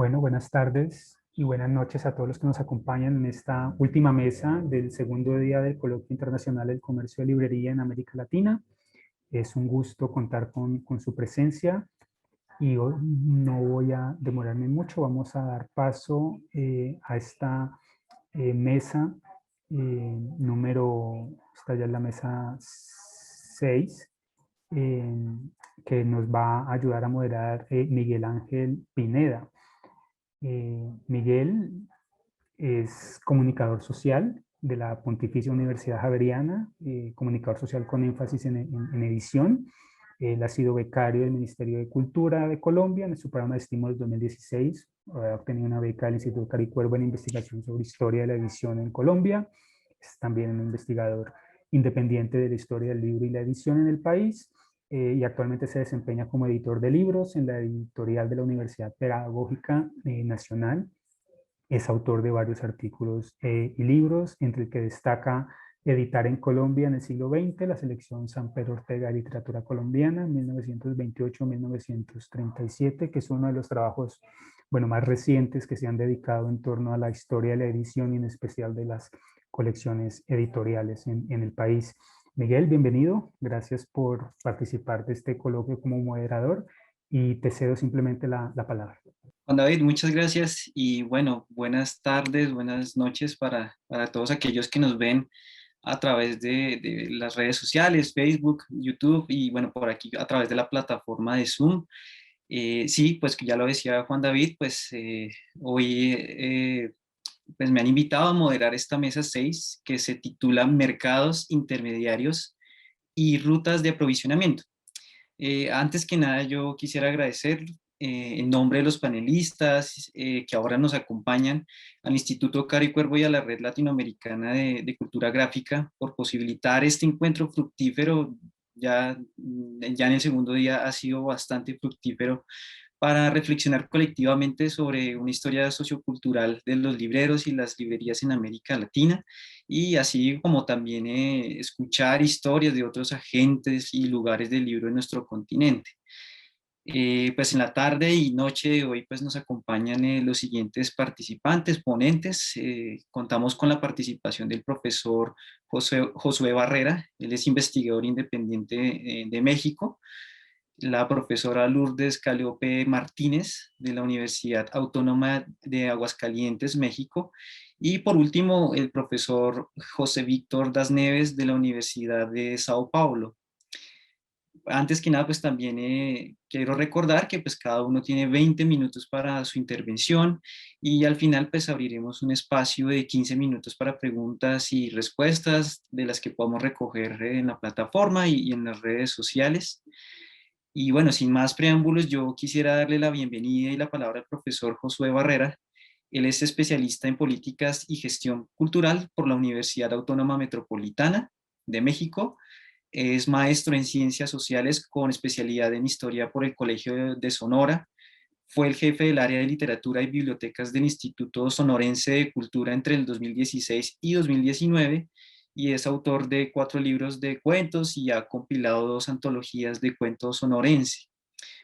Bueno, buenas tardes y buenas noches a todos los que nos acompañan en esta última mesa del segundo día del Coloquio Internacional del Comercio de Librería en América Latina. Es un gusto contar con su presencia y hoy no voy a demorarme mucho. Vamos a dar paso a esta mesa esta ya es la mesa 6, eh, que nos va a ayudar a moderar Miguel Ángel Pineda. Miguel es comunicador social de la Pontificia Universidad Javeriana, comunicador social con énfasis en edición. Él ha sido becario del Ministerio de Cultura de Colombia en su programa de estímulos 2016. Ha obtenido una beca del Instituto Caricuervo en investigación sobre historia de la edición en Colombia. Es también un investigador independiente de la historia del libro y la edición en el país. Y actualmente se desempeña como editor de libros en la editorial de la Universidad Pedagógica Nacional. Es autor de varios artículos y libros, entre el que destaca Editar en Colombia en el siglo XX, la selección San Pedro Ortega de literatura colombiana, 1928-1937, que es uno de los trabajos más recientes que se han dedicado en torno a la historia de la edición y en especial de las colecciones editoriales en el país. Miguel, bienvenido. Gracias por participar de este coloquio como moderador y te cedo simplemente la palabra. Juan David, muchas gracias y bueno, buenas tardes, buenas noches para todos aquellos que nos ven a través de las redes sociales, Facebook, YouTube y bueno, por aquí a través de la plataforma de Zoom. Sí, pues que ya lo decía Juan David, pues hoy pues me han invitado a moderar esta mesa 6 que se titula Mercados Intermediarios y Rutas de Aprovisionamiento. Antes que nada, yo quisiera agradecer en nombre de los panelistas que ahora nos acompañan al Instituto Caro y Cuervo y a la Red Latinoamericana de Cultura Gráfica por posibilitar este encuentro fructífero. Ya en el segundo día ha sido bastante fructífero para reflexionar colectivamente sobre una historia sociocultural de los libreros y las librerías en América Latina y así como también escuchar historias de otros agentes y lugares del libro en nuestro continente. Pues en la tarde y noche de hoy pues nos acompañan los siguientes participantes, ponentes. Contamos con la participación del profesor Josué Barrera, él es investigador independiente de México, la profesora Lourdes Calliope Martínez de la Universidad Autónoma de Aguascalientes, México, y por último el profesor José Víctor Das Neves de la Universidad de Sao Paulo. Antes que nada, pues también quiero recordar que pues cada uno tiene 20 minutos para su intervención y al final pues abriremos un espacio de 15 minutos para preguntas y respuestas de las que podamos recoger en la plataforma y en las redes sociales. Y bueno, sin más preámbulos, yo quisiera darle la bienvenida y la palabra al profesor Josué Barrera. Él es especialista en políticas y gestión cultural por la Universidad Autónoma Metropolitana de México. Es maestro en ciencias sociales con especialidad en historia por el Colegio de Sonora. Fue el jefe del área de literatura y bibliotecas del Instituto Sonorense de Cultura entre el 2016 y 2019 y es autor de 4 libros de cuentos y ha compilado 2 antologías de cuentos sonorense.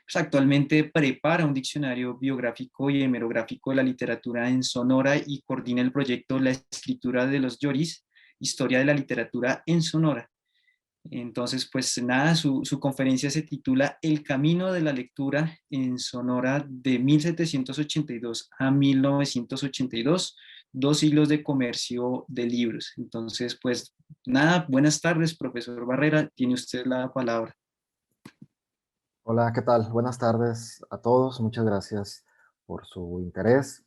Pues actualmente prepara un diccionario biográfico y hemerográfico de la literatura en Sonora y coordina el proyecto La escritura de los Lloris, historia de la literatura en Sonora. Entonces, pues nada, su conferencia se titula El camino de la lectura en Sonora de 1782 a 1982, 2 siglos de comercio de libros. Entonces, pues nada, buenas tardes, profesor Barrera, tiene usted la palabra. Hola, ¿qué tal? Buenas tardes a todos. Muchas gracias por su interés.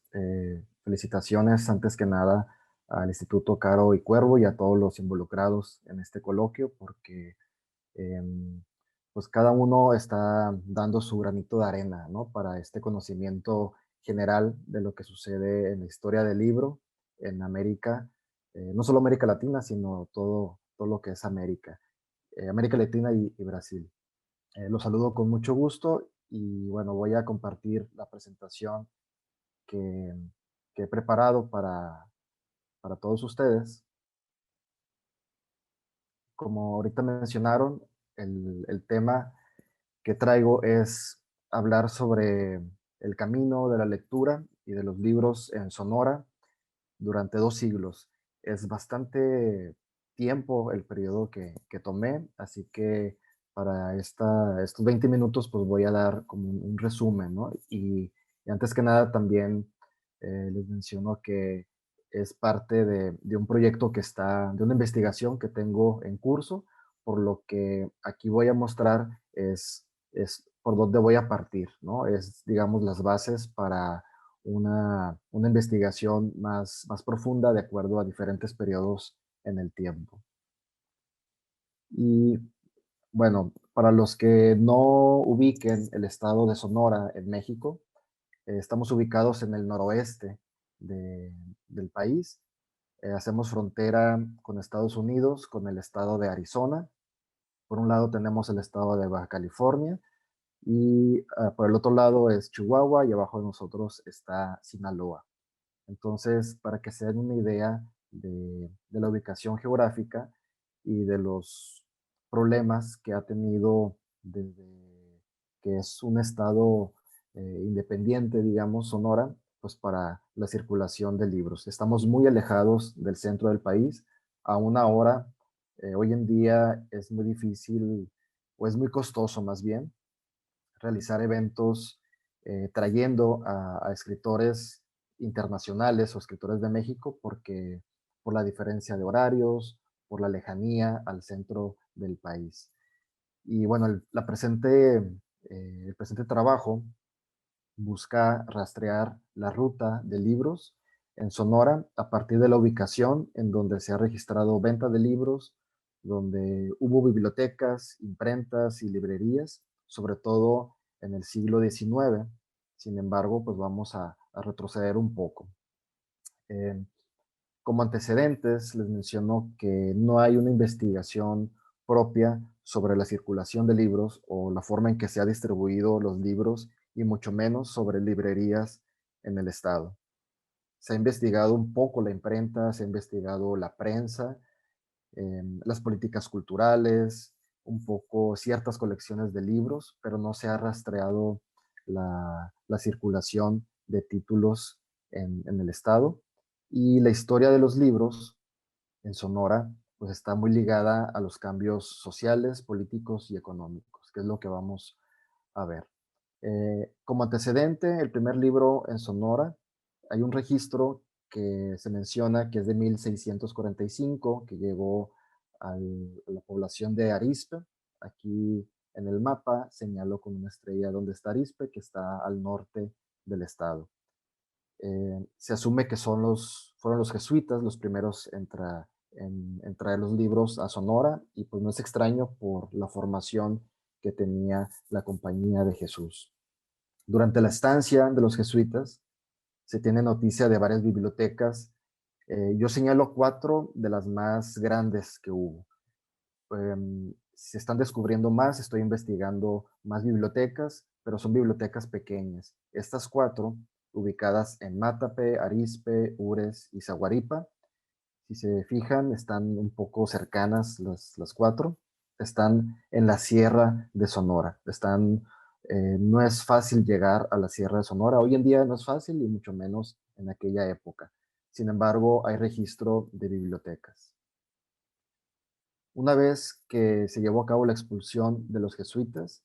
Felicitaciones, antes que nada, al Instituto Caro y Cuervo y a todos los involucrados en este coloquio, porque pues cada uno está dando su granito de arena, ¿no? Para este conocimiento general de lo que sucede en la historia del libro en América, no solo América Latina, sino todo lo que es América, América Latina y Brasil. Los saludo con mucho gusto y bueno, voy a compartir la presentación que, que he preparado para todos ustedes. Como ahorita mencionaron, el tema que traigo es hablar sobre el camino de la lectura y de los libros en Sonora durante 2 siglos. Es bastante tiempo el periodo que tomé, así que para estos 20 minutos pues voy a dar como un resumen, ¿no? Y antes que nada también les menciono que es parte de un proyecto de una investigación que tengo en curso, por lo que aquí voy a mostrar es por dónde voy a partir, ¿no? Es, digamos, las bases para una investigación más profunda de acuerdo a diferentes periodos en el tiempo. Y bueno, para los que no ubiquen el estado de Sonora en México, estamos ubicados en el noroeste del país. Hacemos frontera con Estados Unidos, con el estado de Arizona. Por un lado tenemos el estado de Baja California y por el otro lado es Chihuahua y abajo de nosotros está Sinaloa. Entonces, para que se den una idea de la ubicación geográfica y de los problemas que ha tenido desde que es un estado independiente, digamos, Sonora, pues para la circulación de libros. Estamos muy alejados del centro del país. A una hora, hoy en día es muy difícil, o es muy costoso más bien, realizar eventos trayendo a escritores internacionales o escritores de México porque por la diferencia de horarios, por la lejanía al centro del país. Y bueno, el presente trabajo busca rastrear la ruta de libros en Sonora a partir de la ubicación en donde se ha registrado venta de libros, donde hubo bibliotecas, imprentas y librerías, sobre todo en el siglo XIX. Sin embargo, pues vamos a retroceder un poco. Eh, Como antecedentes, les menciono que no hay una investigación propia sobre la circulación de libros o la forma en que se ha distribuido los libros y mucho menos sobre librerías en el estado. Se ha investigado un poco la imprenta, se ha investigado la prensa, las políticas culturales, un poco ciertas colecciones de libros, pero no se ha rastreado la circulación de títulos en el estado. Y la historia de los libros en Sonora, pues está muy ligada a los cambios sociales, políticos y económicos, que es lo que vamos a ver. Como antecedente, el primer libro en Sonora, hay un registro que se menciona que es de 1645, que llegó a la población de Arizpe. Aquí en el mapa señalo con una estrella donde está Arizpe, que está al norte del estado. Se asume que fueron los jesuitas los primeros en traer los libros a Sonora y pues no es extraño por la formación que tenía la Compañía de Jesús. Durante la estancia de los jesuitas se tiene noticia de varias bibliotecas. Yo señalo 4 de las más grandes que hubo. Se están descubriendo más, estoy investigando más bibliotecas, pero son bibliotecas pequeñas. Estas 4, ubicadas en Mátape, Arizpe, Ures y Zaguaripa, si se fijan, están un poco cercanas las 4. Están en la Sierra de Sonora. No es fácil llegar a la Sierra de Sonora. Hoy en día no es fácil y mucho menos en aquella época. Sin embargo, hay registro de bibliotecas. Una vez que se llevó a cabo la expulsión de los jesuitas,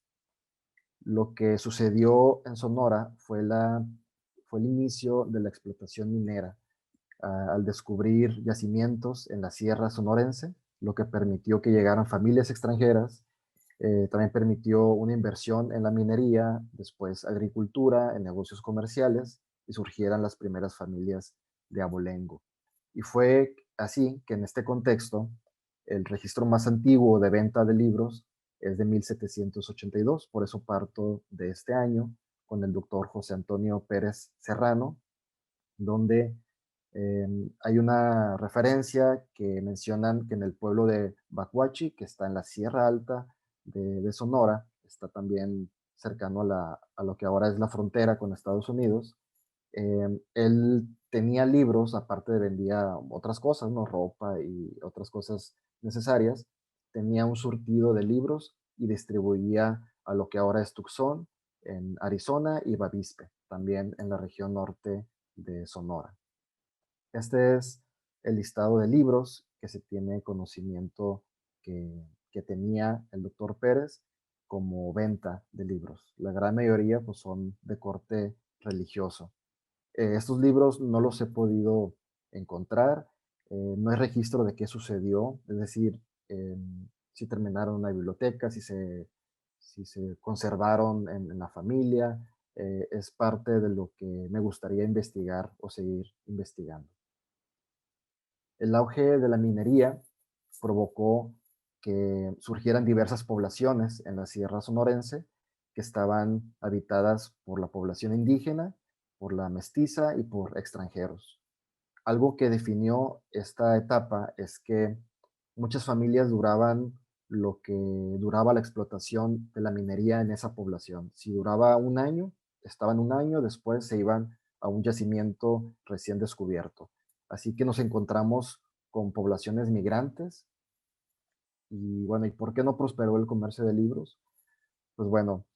lo que sucedió en Sonora fue el inicio de la explotación minera al descubrir yacimientos en la sierra sonorense, lo que permitió que llegaran familias extranjeras. También permitió una inversión en la minería, después agricultura, en negocios comerciales, y surgieran las primeras familias de abolengo. Y fue así que en este contexto, el registro más antiguo de venta de libros es de 1782, por eso parto de este año con el doctor José Antonio Pérez Serrano, donde hay una referencia que mencionan que en el pueblo de Bacuachi, que está en la Sierra Alta de Sonora, está también cercano a lo que ahora es la frontera con Estados Unidos. Él tenía libros, aparte de vendía otras cosas, ¿no? Ropa y otras cosas necesarias. Tenía un surtido de libros y distribuía a lo que ahora es Tucson, en Arizona y Bavispe, también en la región norte de Sonora. Este es el listado de libros que se tiene conocimiento que tenía el doctor Pérez como venta de libros. La gran mayoría pues, son de corte religioso. Estos libros no los he podido encontrar, no hay registro de qué sucedió, es decir, si terminaron en la biblioteca, si se conservaron en la familia, es parte de lo que me gustaría investigar o seguir investigando. El auge de la minería provocó que surgieran diversas poblaciones en la Sierra Sonorense que estaban habitadas por la población indígena, por la mestiza y por extranjeros. Algo que definió esta etapa es que muchas familias duraban lo que duraba la explotación de la minería en esa población. Si duraba un año, estaban un año, después se iban a un yacimiento recién descubierto. Así que nos encontramos con poblaciones migrantes. Y bueno, ¿y por qué no prosperó el comercio de libros? Pues bueno,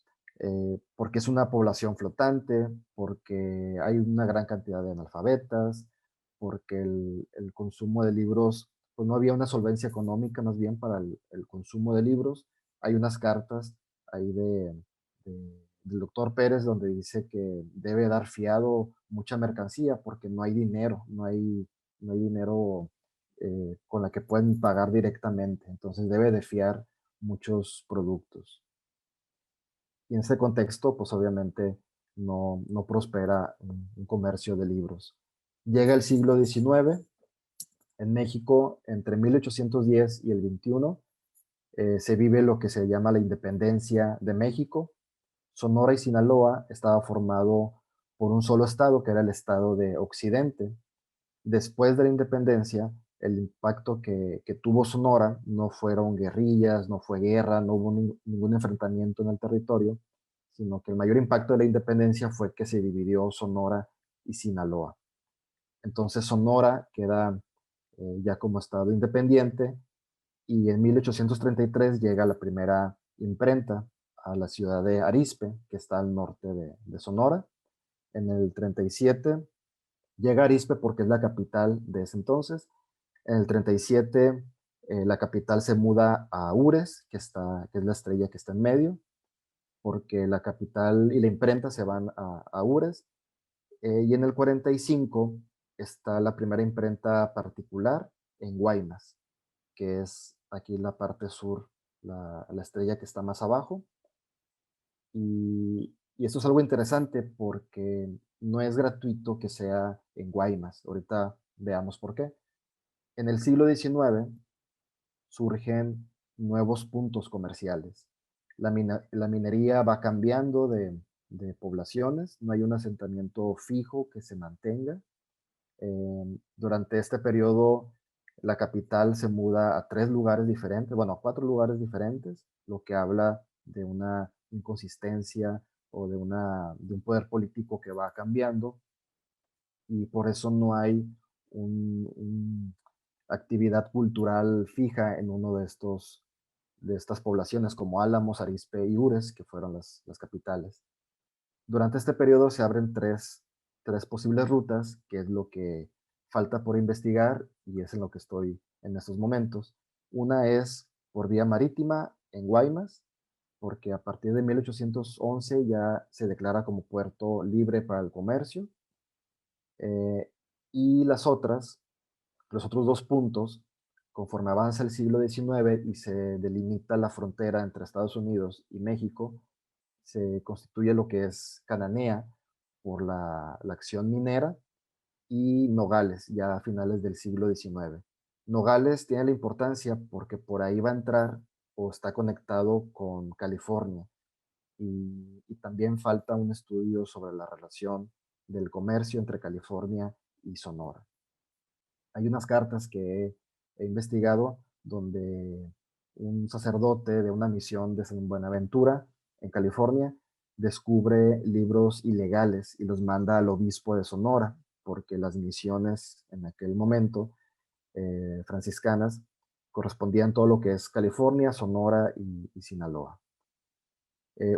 porque es una población flotante, porque hay una gran cantidad de analfabetas, porque el consumo de libros, pues no había una solvencia económica más bien para el consumo de libros. Hay unas cartas ahí del doctor Pérez donde dice que debe dar fiado mucha mercancía porque no hay dinero, no hay dinero con la que pueden pagar directamente. Entonces debe de fiar muchos productos. Y en ese contexto, pues obviamente no prospera un comercio de libros. Llega el siglo XIX, en México, entre 1810 y el 21, se vive lo que se llama la independencia de México. Sonora y Sinaloa estaba formado por un solo estado, que era el estado de Occidente. Después de la independencia, el impacto que tuvo Sonora no fueron guerrillas, no fue guerra, no hubo ningún enfrentamiento en el territorio, sino que el mayor impacto de la independencia fue que se dividió Sonora y Sinaloa. Entonces Sonora queda ya como estado independiente y en 1833 llega la primera imprenta a la ciudad de Arizpe, que está al norte de Sonora. En el 37 llega a Arizpe porque es la capital de ese entonces. En el 37 la capital se muda a Ures, que es la estrella que está en medio, porque la capital y la imprenta se van a Ures. Y en el 45 está la primera imprenta particular en Guaymas, que es aquí la parte sur, la estrella que está más abajo. Y esto es algo interesante porque no es gratuito que sea en Guaymas. Ahorita veamos por qué. En el siglo XIX surgen nuevos puntos comerciales. La minería va cambiando de poblaciones, no hay un asentamiento fijo que se mantenga. Durante este periodo, la capital se muda a 3 lugares diferentes, bueno, a 4 lugares diferentes, lo que habla de una inconsistencia o de un poder político que va cambiando, y por eso no hay un actividad cultural fija en uno de estas poblaciones como Álamos, Arizpe y Ures, que fueron las capitales. Durante este periodo se abren tres posibles rutas, que es lo que falta por investigar y es en lo que estoy en estos momentos. Una es por vía marítima en Guaymas, porque a partir de 1811 ya se declara como puerto libre para el comercio. Eh, y los otros 2 puntos, conforme avanza el siglo XIX y se delimita la frontera entre Estados Unidos y México, se constituye lo que es Cananea por la acción minera y Nogales, ya a finales del siglo XIX. Nogales tiene la importancia porque por ahí va a entrar o está conectado con California y también falta un estudio sobre la relación del comercio entre California y Sonora. Hay unas cartas que he investigado donde un sacerdote de una misión de San Buenaventura en California descubre libros ilegales y los manda al obispo de Sonora, porque las misiones en aquel momento franciscanas correspondían todo lo que es California, Sonora y Sinaloa.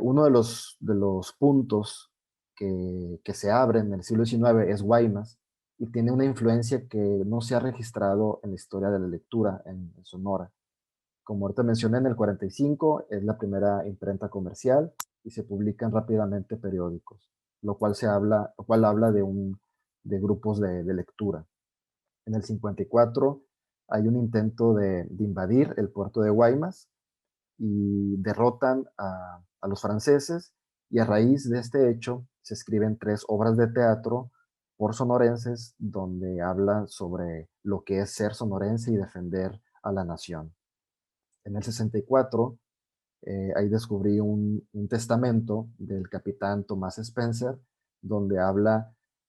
Uno de los puntos que se abren en el siglo XIX es Guaymas, y tiene una influencia que no se ha registrado en la historia de la lectura en Sonora. Como ahorita mencioné, en el 45 es la primera imprenta comercial y se publican rápidamente periódicos, lo cual habla de grupos de lectura. En el 54 hay un intento de invadir el puerto de Guaymas y derrotan a los franceses, y a raíz de este hecho se escriben 3 obras de teatro por sonorenses donde hablan sobre lo que es ser sonorense y defender a la nación. En el 64 ahí descubrí un testamento del capitán Tomás Spencer, donde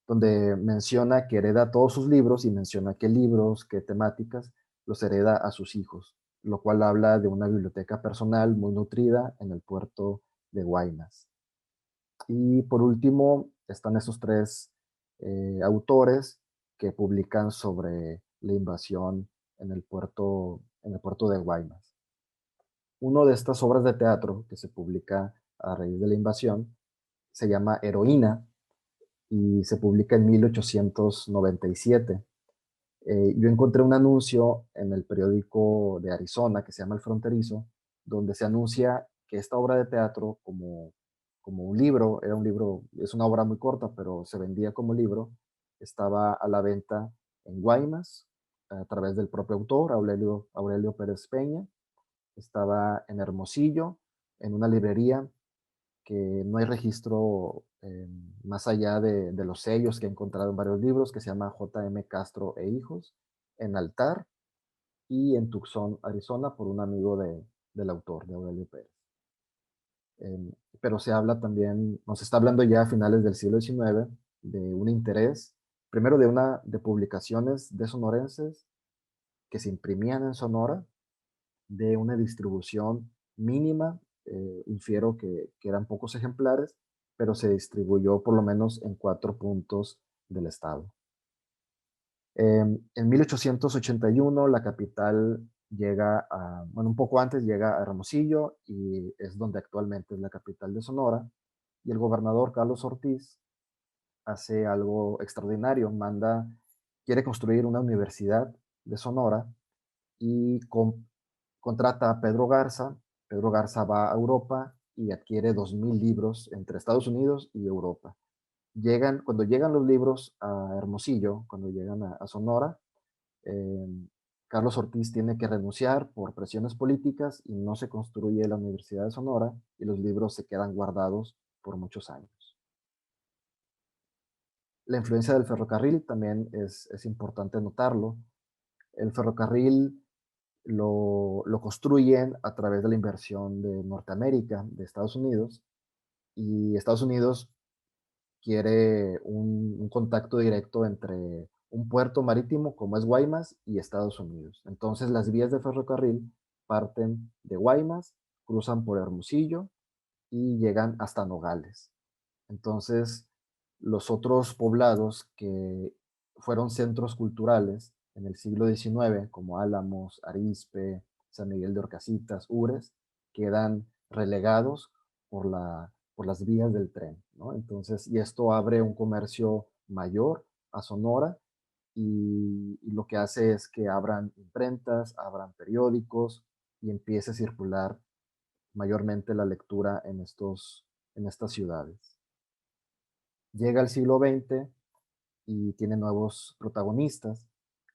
donde menciona que hereda todos sus libros y menciona qué libros, qué temáticas los hereda a sus hijos, lo cual habla de una biblioteca personal muy nutrida en el puerto de Guaymas. Y por último, están esos 3 autores que publican sobre la invasión en el puerto de Guaymas. Una de estas obras de teatro que se publica a raíz de la invasión se llama Heroína y se publica en 1897. Yo encontré un anuncio en el periódico de Arizona que se llama El Fronterizo, donde se anuncia que esta obra de teatro, como un libro, era un libro, es una obra muy corta, pero se vendía como libro, estaba a la venta en Guaymas a través del propio autor, Aurelio Pérez Peña. Estaba en Hermosillo, en una librería que no hay registro más allá de los sellos que he encontrado en varios libros, que se llama J.M. Castro e Hijos, en Altar, y en Tucson, Arizona, por un amigo del autor, de Aurelio Pérez. Em, pero se habla también, nos está hablando ya a finales del siglo XIX de un interés, primero de publicaciones de sonorenses que se imprimían en Sonora, de una distribución mínima, infiero que eran pocos ejemplares, pero se distribuyó por lo menos en 4 puntos del estado. En 1881 la capital llega bueno, un poco antes llega a Hermosillo, y es donde actualmente es la capital de Sonora, y el gobernador Carlos Ortiz hace algo extraordinario, quiere construir una universidad de Sonora y contrata a Pedro Garza. Pedro Garza va a Europa y adquiere 2,000 libros entre Estados Unidos y Europa. Cuando llegan los libros a Hermosillo, cuando llegan a Sonora, eh, Carlos Ortiz tiene que renunciar por presiones políticas y no se construye la Universidad de Sonora, y los libros se quedan guardados por muchos años. La influencia del ferrocarril también es importante notarlo. El ferrocarril lo construyen a través de la inversión de Norteamérica, de Estados Unidos, y Estados Unidos quiere un contacto directo entre un puerto marítimo como es Guaymas y Estados Unidos. Entonces las vías de ferrocarril parten de Guaymas, cruzan por Hermosillo y llegan hasta Nogales. Entonces, los otros poblados que fueron centros culturales en el siglo XIX, como Álamos, Arizpe, San Miguel de Orcasitas, Ures, quedan relegados por las vías del tren, ¿no? Entonces, y esto abre un comercio mayor a Sonora, y lo que hace es que abran imprentas, abran periódicos, y empiece a circular mayormente la lectura en estas ciudades. Llega el siglo XX y tiene nuevos protagonistas.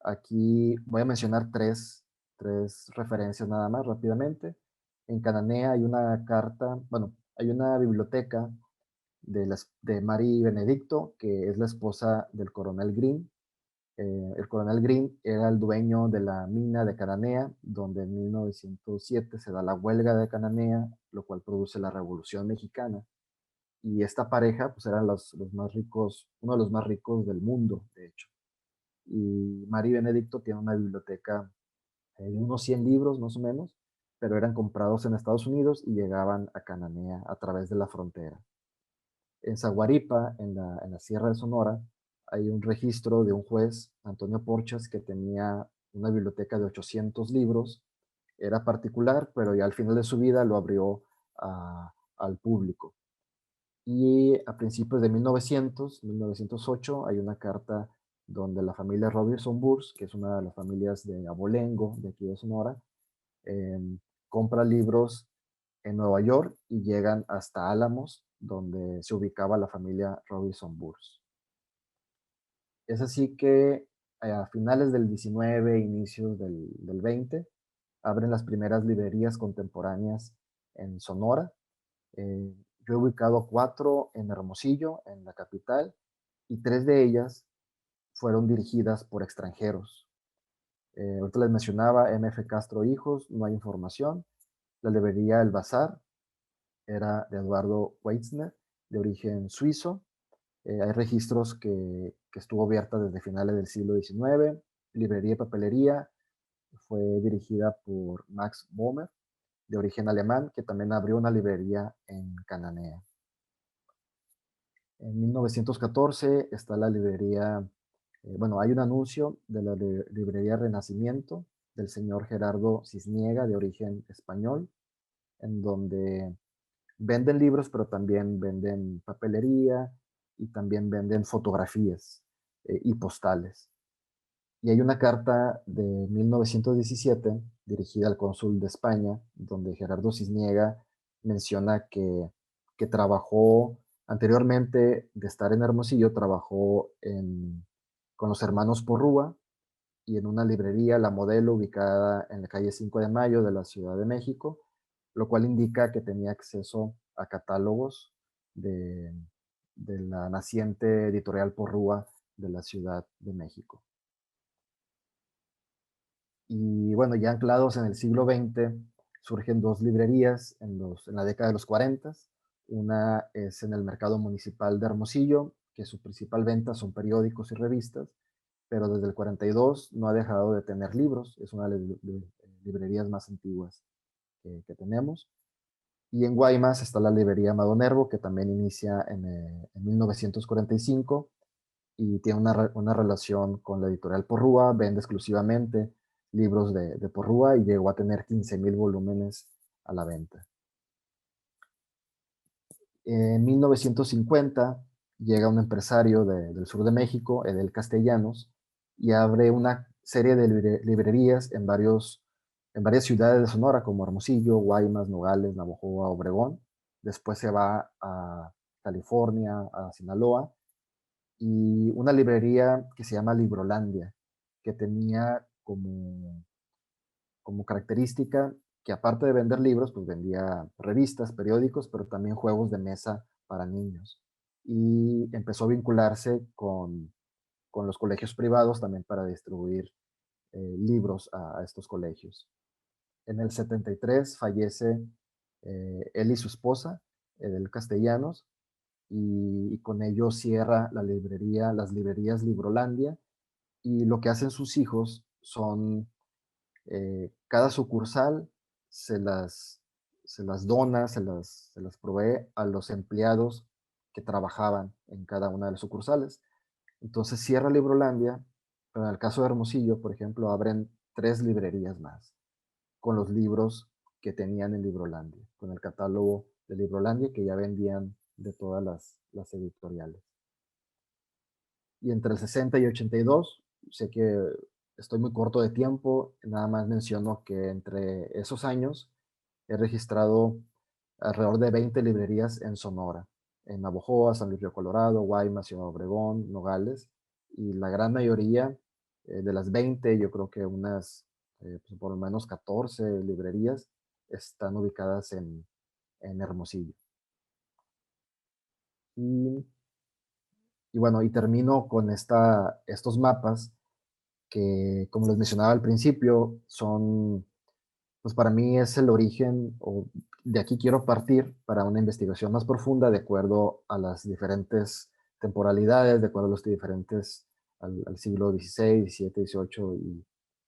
Aquí voy a mencionar tres referencias nada más rápidamente. En Cananea hay una carta, bueno, hay una biblioteca de Mary Benedicto, que es la esposa del coronel Green. El coronel Green era el dueño de la mina de Cananea, donde en 1907 se da la huelga de Cananea, lo cual produce la Revolución Mexicana. Y esta pareja pues eran los más ricos, uno de los más ricos del mundo, de hecho. Y Mary Benedicto tiene una biblioteca de unos 100 libros más o menos, pero eran comprados en Estados Unidos y llegaban a Cananea a través de la frontera. En Zaguaripa, en la Sierra de Sonora, hay un registro de un juez, Antonio Porchas, que tenía una biblioteca de 800 libros. Era particular, pero ya al final de su vida lo abrió a al público. Y a principios de 1908, hay una carta donde la familia Robinson Burs, que es una de las familias de abolengo de aquí de Sonora, compra libros en Nueva York y llegan hasta Álamos, donde se ubicaba la familia Robinson Burs. Es así que a finales del 19, inicios del 20, abren las primeras librerías contemporáneas en Sonora. Yo he ubicado 4 en Hermosillo, en la capital, y 3 de ellas fueron dirigidas por extranjeros. Ahorita les mencionaba MF Castro Hijos, No hay información. La librería El Bazar era de Eduardo Weitzner, de origen suizo. Hay registros que estuvo abierta desde finales del siglo XIX. Librería y Papelería fue dirigida por Max Bohmer, de origen alemán, que también abrió una librería en Cananea. En 1914 está la librería, bueno, hay un anuncio de la librería Renacimiento del señor Gerardo Cisniega, de origen español, en donde venden libros, pero también venden papelería y también venden fotografías y postales. Y hay una carta de 1917 dirigida al cónsul de España, donde Gerardo Cisniega menciona que trabajó anteriormente de estar en Hermosillo, trabajó con los hermanos Porrúa y en una librería, La Modelo, ubicada en la calle 5 de Mayo de la Ciudad de México, lo cual indica que tenía acceso a catálogos de, de la naciente editorial Porrúa de la Ciudad de México. Y bueno, ya anclados en el siglo XX, surgen 2 librerías en la década de los 40. Una es en el mercado municipal de Hermosillo, que su principal venta son periódicos y revistas, pero desde el 42 no ha dejado de tener libros. Es una de las librerías más antiguas que tenemos. Y en Guaymas está la librería Amado Nervo, que también inicia en 1945 y tiene una relación con la editorial Porrúa, vende exclusivamente libros de Porrúa y llegó a tener 15,000 volúmenes a la venta. En 1950 llega un empresario del sur de México, Edel Castellanos, y abre una serie de librerías en varias ciudades de Sonora, como Hermosillo, Guaymas, Nogales, Navojoa, Obregón. Después se va a California, a Sinaloa, y una librería que se llama Librolandia, que tenía como característica que aparte de vender libros, pues vendía revistas, periódicos, pero también juegos de mesa para niños. Y empezó a vincularse con los colegios privados también para distribuir libros a estos colegios. En el 73 fallece él y su esposa, Edel Castellanos, y con ello cierra las librerías Librolandia, y lo que hacen sus hijos son, cada sucursal se las, se las dona, se las provee a los empleados que trabajaban en cada una de las sucursales. Entonces cierra Librolandia, pero en el caso de Hermosillo, por ejemplo, abren 3 librerías más, con los libros que tenían en Librolandia, con el catálogo de Librolandia que ya vendían de todas las editoriales. Y entre el 60 y 82, sé que estoy muy corto de tiempo, nada más menciono que entre esos años he registrado alrededor de 20 librerías en Sonora, en Navojoa, San Luis Río Colorado, Guaymas, Ciudad Obregón, Nogales, y la gran mayoría de las 20, yo creo que unas pues por lo menos 14 librerías están ubicadas en Hermosillo. Y, y bueno, y termino con estos mapas que, como les mencionaba al principio, pues para mí es el origen, o de aquí quiero partir para una investigación más profunda de acuerdo a las diferentes temporalidades, de acuerdo a los diferentes, al siglo XVI, XVII, XVIII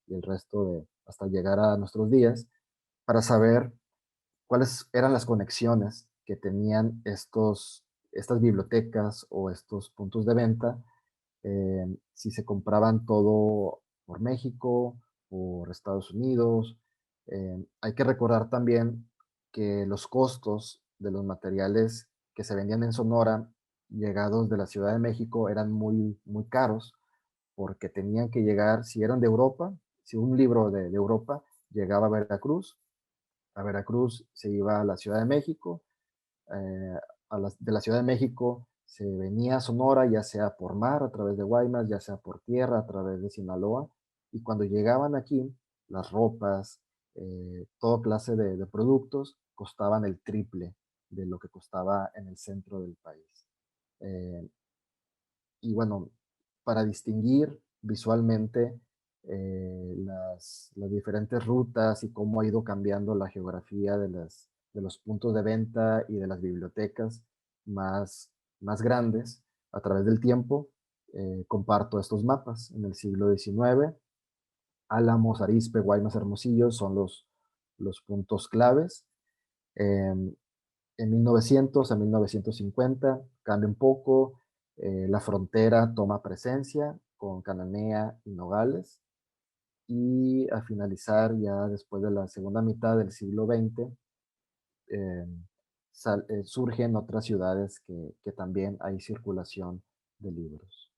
y el resto hasta llegar a nuestros días, para saber cuáles eran las conexiones que tenían estas bibliotecas o estos puntos de venta, si se compraban todo por México, por Estados Unidos. Hay que recordar también que los costos de los materiales que se vendían en Sonora, llegados de la Ciudad de México, eran muy, muy caros, porque tenían que llegar, si eran de Europa, si un libro de Europa llegaba a Veracruz se iba a la Ciudad de México, eh, de la Ciudad de México se venía a Sonora, ya sea por mar, a través de Guaymas, ya sea por tierra, a través de Sinaloa, y cuando llegaban aquí, las ropas, toda clase de productos costaban el triple de lo que costaba en el centro del país. Eh, y bueno, para distinguir visualmente las diferentes rutas y cómo ha ido cambiando la geografía de los puntos de venta y de las bibliotecas más, más grandes a través del tiempo, comparto estos mapas. En el siglo XIX, Álamos, Arizpe, Guaymas, Hermosillo son los puntos claves. Em, en 1900 a 1950 cambia un poco, la frontera toma presencia con Cananea y Nogales, y a finalizar ya después de la segunda mitad del siglo XX, eh, surgen otras ciudades que también hay circulación de libros.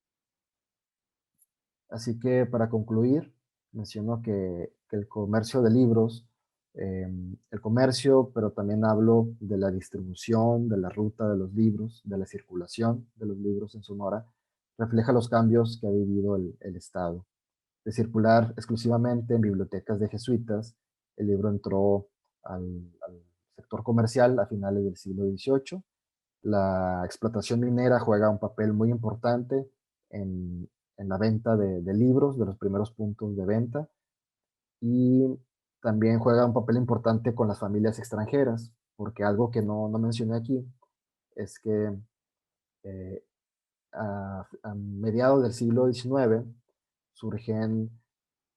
Así que para concluir, menciono que el comercio de libros, el comercio, pero también hablo de la distribución, de la ruta de los libros, de la circulación de los libros en Sonora, refleja los cambios que ha vivido el Estado. De circular exclusivamente en bibliotecas de jesuitas, el libro entró al sector comercial a finales del siglo XVIII. La explotación minera juega un papel muy importante en, en la venta de libros, de los primeros puntos de venta, y también juega un papel importante con las familias extranjeras, porque algo que no mencioné aquí es que eh, a mediados del siglo XIX surgen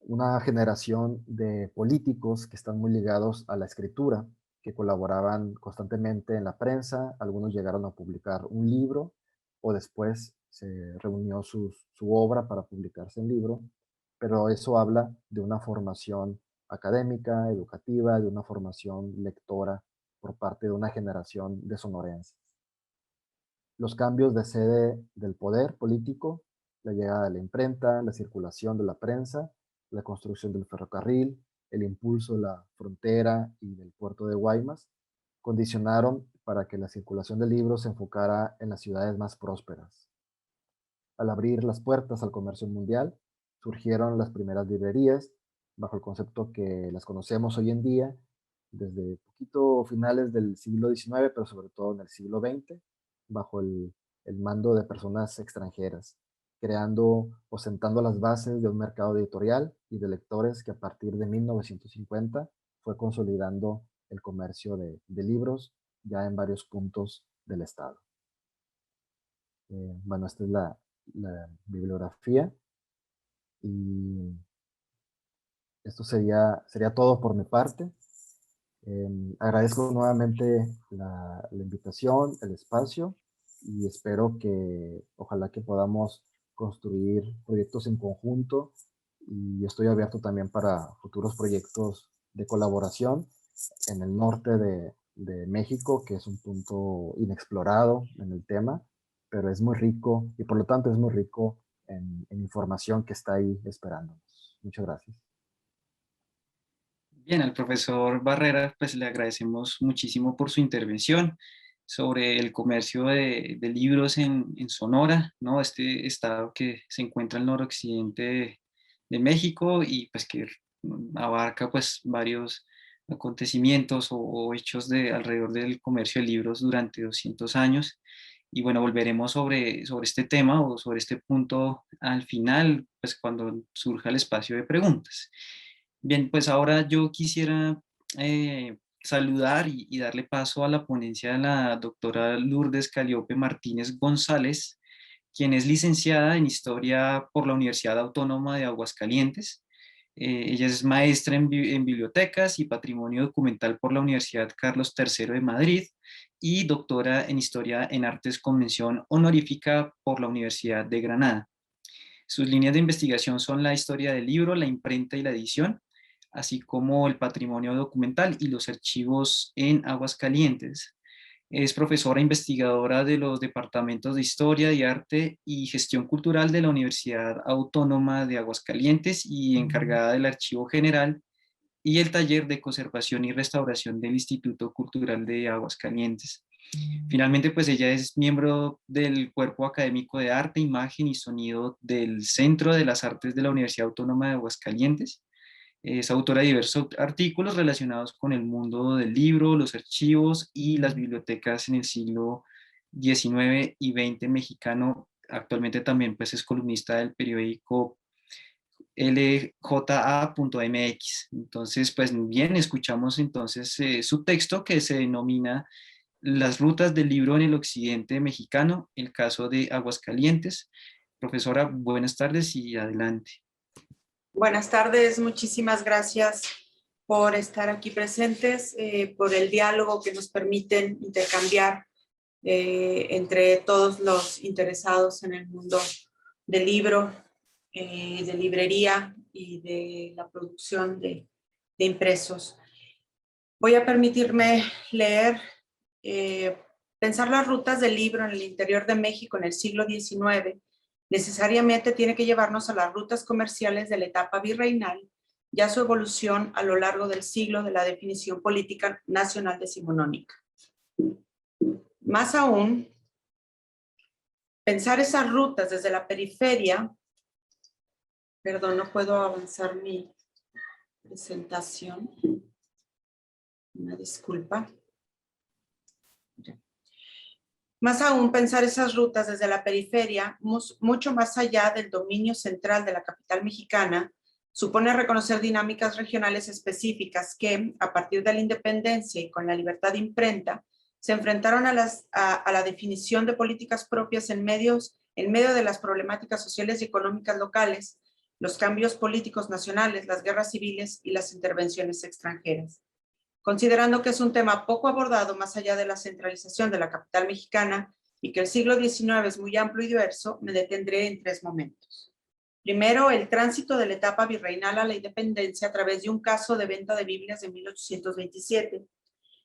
una generación de políticos que están muy ligados a la escritura, que colaboraban constantemente en la prensa. Algunos llegaron a publicar un libro o después se reunió su obra para publicarse en libro, pero eso habla de una formación académica, educativa, de una formación lectora por parte de una generación de sonorenses. Los cambios de sede del poder político, la llegada de la imprenta, la circulación de la prensa, la construcción del ferrocarril, el impulso de la frontera y del puerto de Guaymas, condicionaron para que la circulación de libros se enfocara en las ciudades más prósperas. Al abrir las puertas al comercio mundial, surgieron las primeras librerías, bajo el concepto que las conocemos hoy en día, desde poquito finales del siglo XIX, pero sobre todo en el siglo XX, bajo el mando de personas extranjeras, creando o sentando las bases de un mercado editorial y de lectores que a partir de 1950 fue consolidando el comercio de libros ya en varios puntos del estado. Bueno, esta es la bibliografía y esto sería todo por mi parte. Agradezco nuevamente la invitación, el espacio, y espero que ojalá que podamos construir proyectos en conjunto, y estoy abierto también para futuros proyectos de colaboración en el norte de México, que es un punto inexplorado en el tema, pero es muy rico y por lo tanto es muy rico en información que está ahí esperándonos. Muchas gracias. Bien, al profesor Barrera, pues le agradecemos muchísimo por su intervención sobre el comercio de libros en Sonora, ¿no? Este estado que se encuentra al noroccidente de México y pues que abarca pues varios acontecimientos o hechos alrededor del comercio de libros durante 200 años. Y bueno, volveremos sobre este tema o sobre este punto al final, pues cuando surja el espacio de preguntas. Bien, pues ahora yo quisiera saludar y darle paso a la ponencia de la doctora Lourdes Calliope Martínez González, quien es licenciada en Historia por la Universidad Autónoma de Aguascalientes. Ella es maestra en bibliotecas y patrimonio documental por la Universidad Carlos III de Madrid y doctora en Historia en Artes con mención honorífica por la Universidad de Granada. Sus líneas de investigación son la historia del libro, la imprenta y la edición, así como el patrimonio documental y los archivos en Aguascalientes. Es profesora investigadora de los departamentos de Historia y Arte y Gestión Cultural de la Universidad Autónoma de Aguascalientes y encargada del Archivo General y el taller de conservación y restauración del Instituto Cultural de Aguascalientes. Finalmente, pues ella es miembro del Cuerpo Académico de Arte, Imagen y Sonido del Centro de las Artes de la Universidad Autónoma de Aguascalientes. Es autora de diversos artículos relacionados con el mundo del libro, los archivos y las bibliotecas en el siglo XIX y XX mexicano. Actualmente también pues, es columnista del periódico lja.mx. Entonces, pues bien, escuchamos entonces su texto que se denomina Las rutas del libro en el occidente mexicano, el caso de Aguascalientes. Profesora, buenas tardes y adelante. Buenas tardes, muchísimas gracias por estar aquí presentes, por el diálogo que nos permiten intercambiar entre todos los interesados en el mundo del libro, de librería y de la producción de impresos. Voy a permitirme leer, pensar las rutas del libro en el interior de México en el siglo XIX. Necesariamente tiene que llevarnos a las rutas comerciales de la etapa virreinal y a su evolución a lo largo del siglo de la definición política nacional decimonónica. Más aún, pensar esas rutas desde la periferia, perdón, no puedo avanzar mi presentación, una disculpa. Más aún, pensar esas rutas desde la periferia, mucho más allá del dominio central de la capital mexicana, supone reconocer dinámicas regionales específicas que, a partir de la independencia y con la libertad de imprenta, se enfrentaron a la definición de políticas propias en medio de las problemáticas sociales y económicas locales, los cambios políticos nacionales, las guerras civiles y las intervenciones extranjeras. Considerando que es un tema poco abordado más allá de la centralización de la capital mexicana y que el siglo XIX es muy amplio y diverso, me detendré en 3 momentos. Primero, el tránsito de la etapa virreinal a la independencia a través de un caso de venta de Biblias de 1827.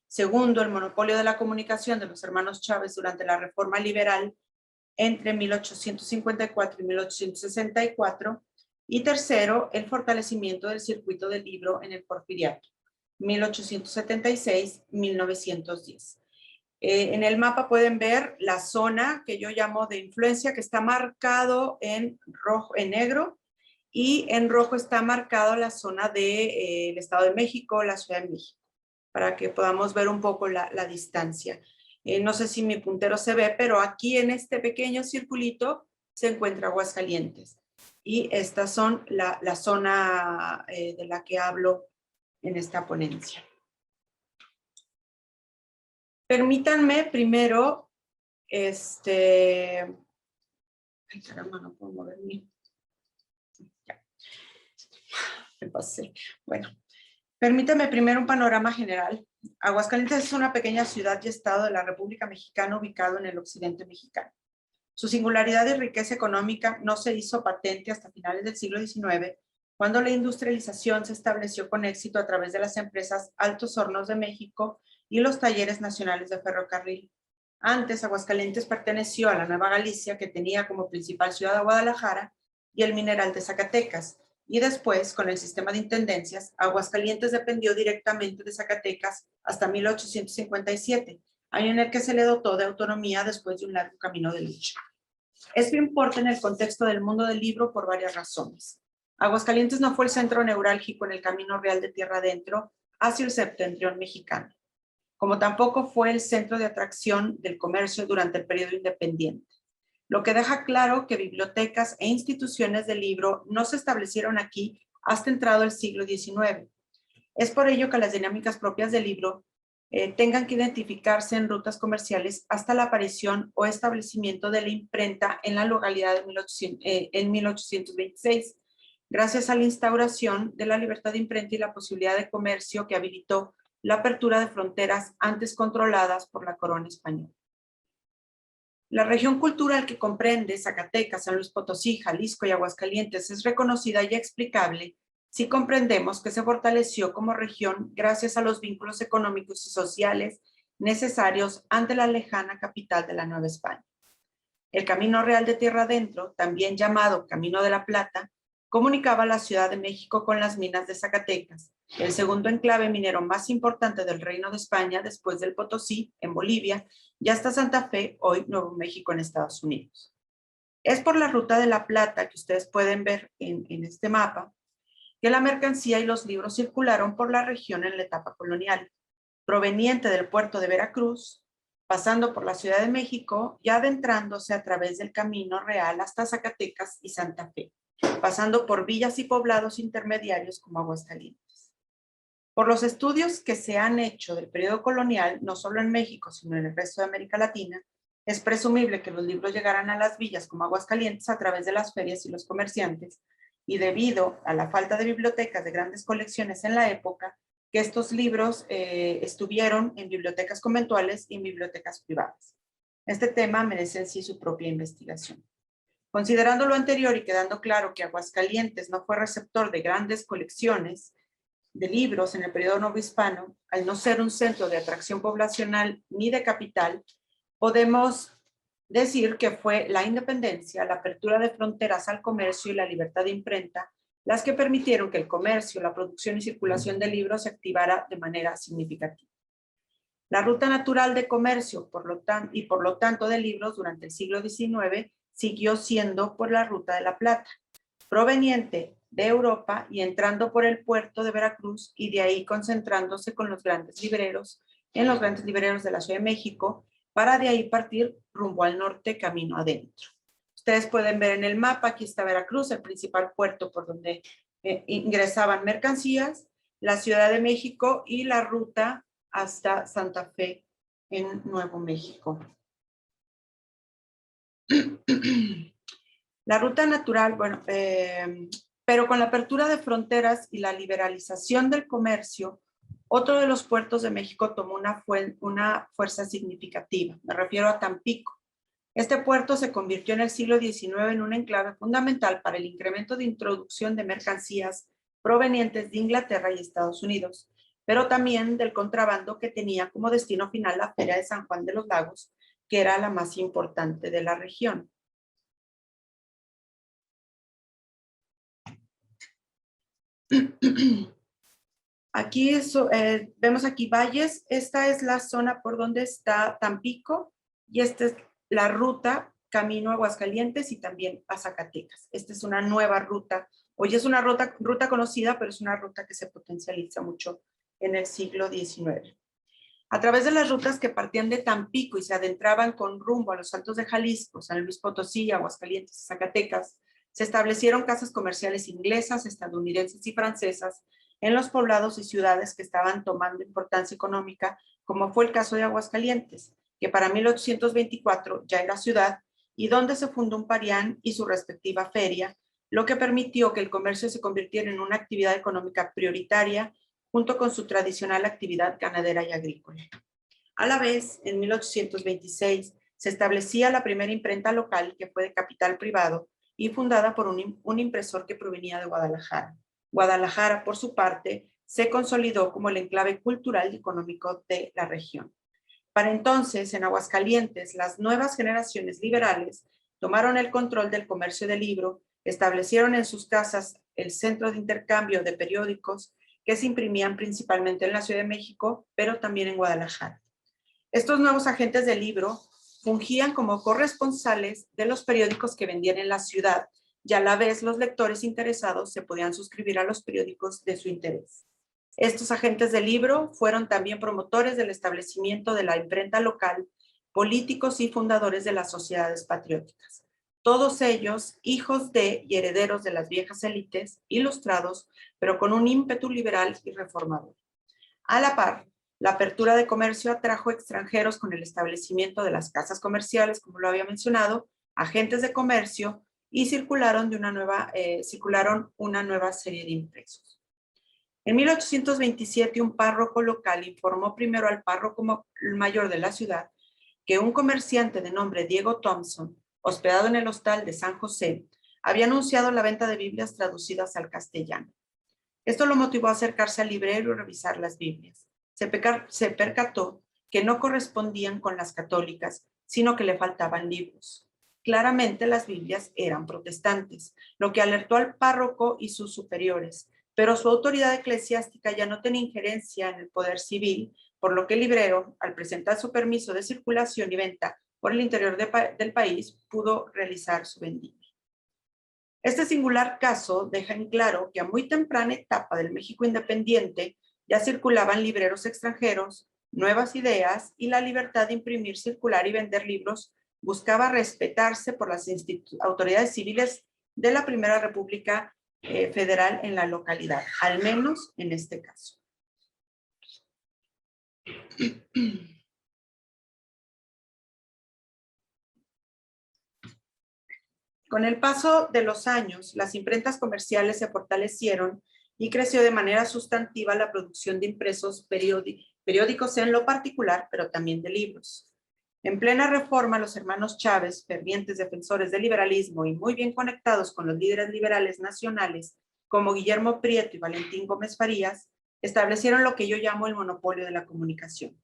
Segundo, el monopolio de la comunicación de los hermanos Chávez durante la Reforma Liberal entre 1854 y 1864. Y tercero, el fortalecimiento del circuito del libro en el Porfiriato, 1876-1910. En el mapa pueden ver la zona que yo llamo de influencia, que está marcado en rojo, en negro, y en rojo está marcado la zona del Estado de México, la Ciudad de México, para que podamos ver un poco la distancia. No sé si mi puntero se ve, pero aquí en este pequeño circulito se encuentra Aguascalientes. Y estas son la zona de la que hablo en esta ponencia. Permítanme primero, ay caramba, no puedo moverme. Ya, me pasé. Bueno, permítanme primero un panorama general. Aguascalientes es una pequeña ciudad y estado de la República Mexicana ubicado en el occidente mexicano. Su singularidad y riqueza económica no se hizo patente hasta finales del siglo XIX, cuando la industrialización se estableció con éxito a través de las empresas Altos Hornos de México y los talleres nacionales de ferrocarril. Antes, Aguascalientes perteneció a la Nueva Galicia, que tenía como principal ciudad a Guadalajara y el mineral de Zacatecas. Y después, con el sistema de intendencias, Aguascalientes dependió directamente de Zacatecas hasta 1857, año en el que se le dotó de autonomía después de un largo camino de lucha. Esto importa en el contexto del mundo del libro por varias razones. Aguascalientes no fue el centro neurálgico en el camino real de tierra adentro hacia el septentrión mexicano, como tampoco fue el centro de atracción del comercio durante el periodo independiente, lo que deja claro que bibliotecas e instituciones de libro no se establecieron aquí hasta entrado el siglo XIX. Es por ello que las dinámicas propias del libro tengan que identificarse en rutas comerciales hasta la aparición o establecimiento de la imprenta en la localidad en 1826, gracias a la instauración de la libertad de imprenta y la posibilidad de comercio que habilitó la apertura de fronteras antes controladas por la corona española. La región cultural que comprende Zacatecas, San Luis Potosí, Jalisco y Aguascalientes es reconocida y explicable si comprendemos que se fortaleció como región gracias a los vínculos económicos y sociales necesarios ante la lejana capital de la Nueva España. El Camino Real de Tierra Adentro, también llamado Camino de la Plata, comunicaba la Ciudad de México con las minas de Zacatecas, el segundo enclave minero más importante del Reino de España después del Potosí, en Bolivia, y hasta Santa Fe, hoy Nuevo México en Estados Unidos. Es por la Ruta de la Plata, que ustedes pueden ver en este mapa, que la mercancía y los libros circularon por la región en la etapa colonial, proveniente del puerto de Veracruz, pasando por la Ciudad de México y adentrándose a través del Camino Real hasta Zacatecas y Santa Fe, pasando por villas y poblados intermediarios como Aguascalientes. Por los estudios que se han hecho del periodo colonial, no solo en México, sino en el resto de América Latina, es presumible que los libros llegaran a las villas como Aguascalientes a través de las ferias y los comerciantes, y debido a la falta de bibliotecas de grandes colecciones en la época, que estos libros estuvieron en bibliotecas conventuales y en bibliotecas privadas. Este tema merece en sí su propia investigación. Considerando lo anterior y quedando claro que Aguascalientes no fue receptor de grandes colecciones de libros en el periodo novohispano, al no ser un centro de atracción poblacional ni de capital, podemos decir que fue la independencia, la apertura de fronteras al comercio y la libertad de imprenta las que permitieron que el comercio, la producción y circulación de libros se activara de manera significativa. La ruta natural de comercio por lo tanto de libros durante el siglo XIX siguió siendo por la Ruta de la Plata, proveniente de Europa y entrando por el puerto de Veracruz y de ahí concentrándose con los grandes libreros, en los grandes libreros de la Ciudad de México, para de ahí partir rumbo al norte, camino adentro. Ustedes pueden ver en el mapa, aquí está Veracruz, el principal puerto por donde ingresaban mercancías, la Ciudad de México y la ruta hasta Santa Fe en Nuevo México. La ruta natural, bueno, pero con la apertura de fronteras y la liberalización del comercio, otro de los puertos de México tomó una fuerza significativa. Me refiero a Tampico. Este puerto se convirtió en el siglo XIX en un enclave fundamental para el incremento de introducción de mercancías provenientes de Inglaterra y Estados Unidos, pero también del contrabando que tenía como destino final la Feria de San Juan de los Lagos, que era la más importante de la región. Aquí vemos aquí valles, esta es la zona por donde está Tampico y esta es la ruta camino a Aguascalientes y también a Zacatecas. Esta es una nueva ruta, hoy es una ruta conocida, pero es una ruta que se potencializa mucho en el siglo XIX. A través de las rutas que partían de Tampico y se adentraban con rumbo a los Altos de Jalisco, San Luis Potosí, Aguascalientes y Zacatecas, se establecieron casas comerciales inglesas, estadounidenses y francesas en los poblados y ciudades que estaban tomando importancia económica, como fue el caso de Aguascalientes, que para 1824 ya era ciudad y donde se fundó un parián y su respectiva feria, lo que permitió que el comercio se convirtiera en una actividad económica prioritaria junto con su tradicional actividad ganadera y agrícola. A la vez, en 1826 se establecía la primera imprenta local que fue de capital privado y fundada por un impresor que provenía de Guadalajara. Guadalajara, por su parte, se consolidó como el enclave cultural y económico de la región. Para entonces, en Aguascalientes, las nuevas generaciones liberales tomaron el control del comercio del libro, establecieron en sus casas el centro de intercambio de periódicos que se imprimían principalmente en la Ciudad de México, pero también en Guadalajara. Estos nuevos agentes del libro fungían como corresponsales de los periódicos que vendían en la ciudad y a la vez los lectores interesados se podían suscribir a los periódicos de su interés. Estos agentes del libro fueron también promotores del establecimiento de la imprenta local, políticos y fundadores de las sociedades patrióticas. Todos ellos hijos de y herederos de las viejas élites, ilustrados, pero con un ímpetu liberal y reformador. A la par, la apertura de comercio atrajo extranjeros con el establecimiento de las casas comerciales, como lo había mencionado, agentes de comercio, y circularon una nueva serie de impresos. En 1827, un párroco local informó primero al párroco mayor de la ciudad que un comerciante de nombre Diego Thompson, hospedado en el hostal de San José, había anunciado la venta de Biblias traducidas al castellano. Esto lo motivó a acercarse al librero y revisar las Biblias. Se percató que no correspondían con las católicas, sino que le faltaban libros. Claramente las Biblias eran protestantes, lo que alertó al párroco y sus superiores, pero su autoridad eclesiástica ya no tenía injerencia en el poder civil, por lo que el librero, al presentar su permiso de circulación y venta por el interior del país, pudo realizar su vendimia. Este singular caso deja en claro que a muy temprana etapa del México independiente ya circulaban libreros extranjeros, nuevas ideas y la libertad de imprimir, circular y vender libros buscaba respetarse por las autoridades civiles de la Primera República Federal en la localidad, al menos en este caso. Con el paso de los años, las imprentas comerciales se fortalecieron y creció de manera sustantiva la producción de impresos periódicos en lo particular, pero también de libros. En plena reforma, los hermanos Chávez, fervientes defensores del liberalismo y muy bien conectados con los líderes liberales nacionales, como Guillermo Prieto y Valentín Gómez Farías, establecieron lo que yo llamo el monopolio de la comunicación.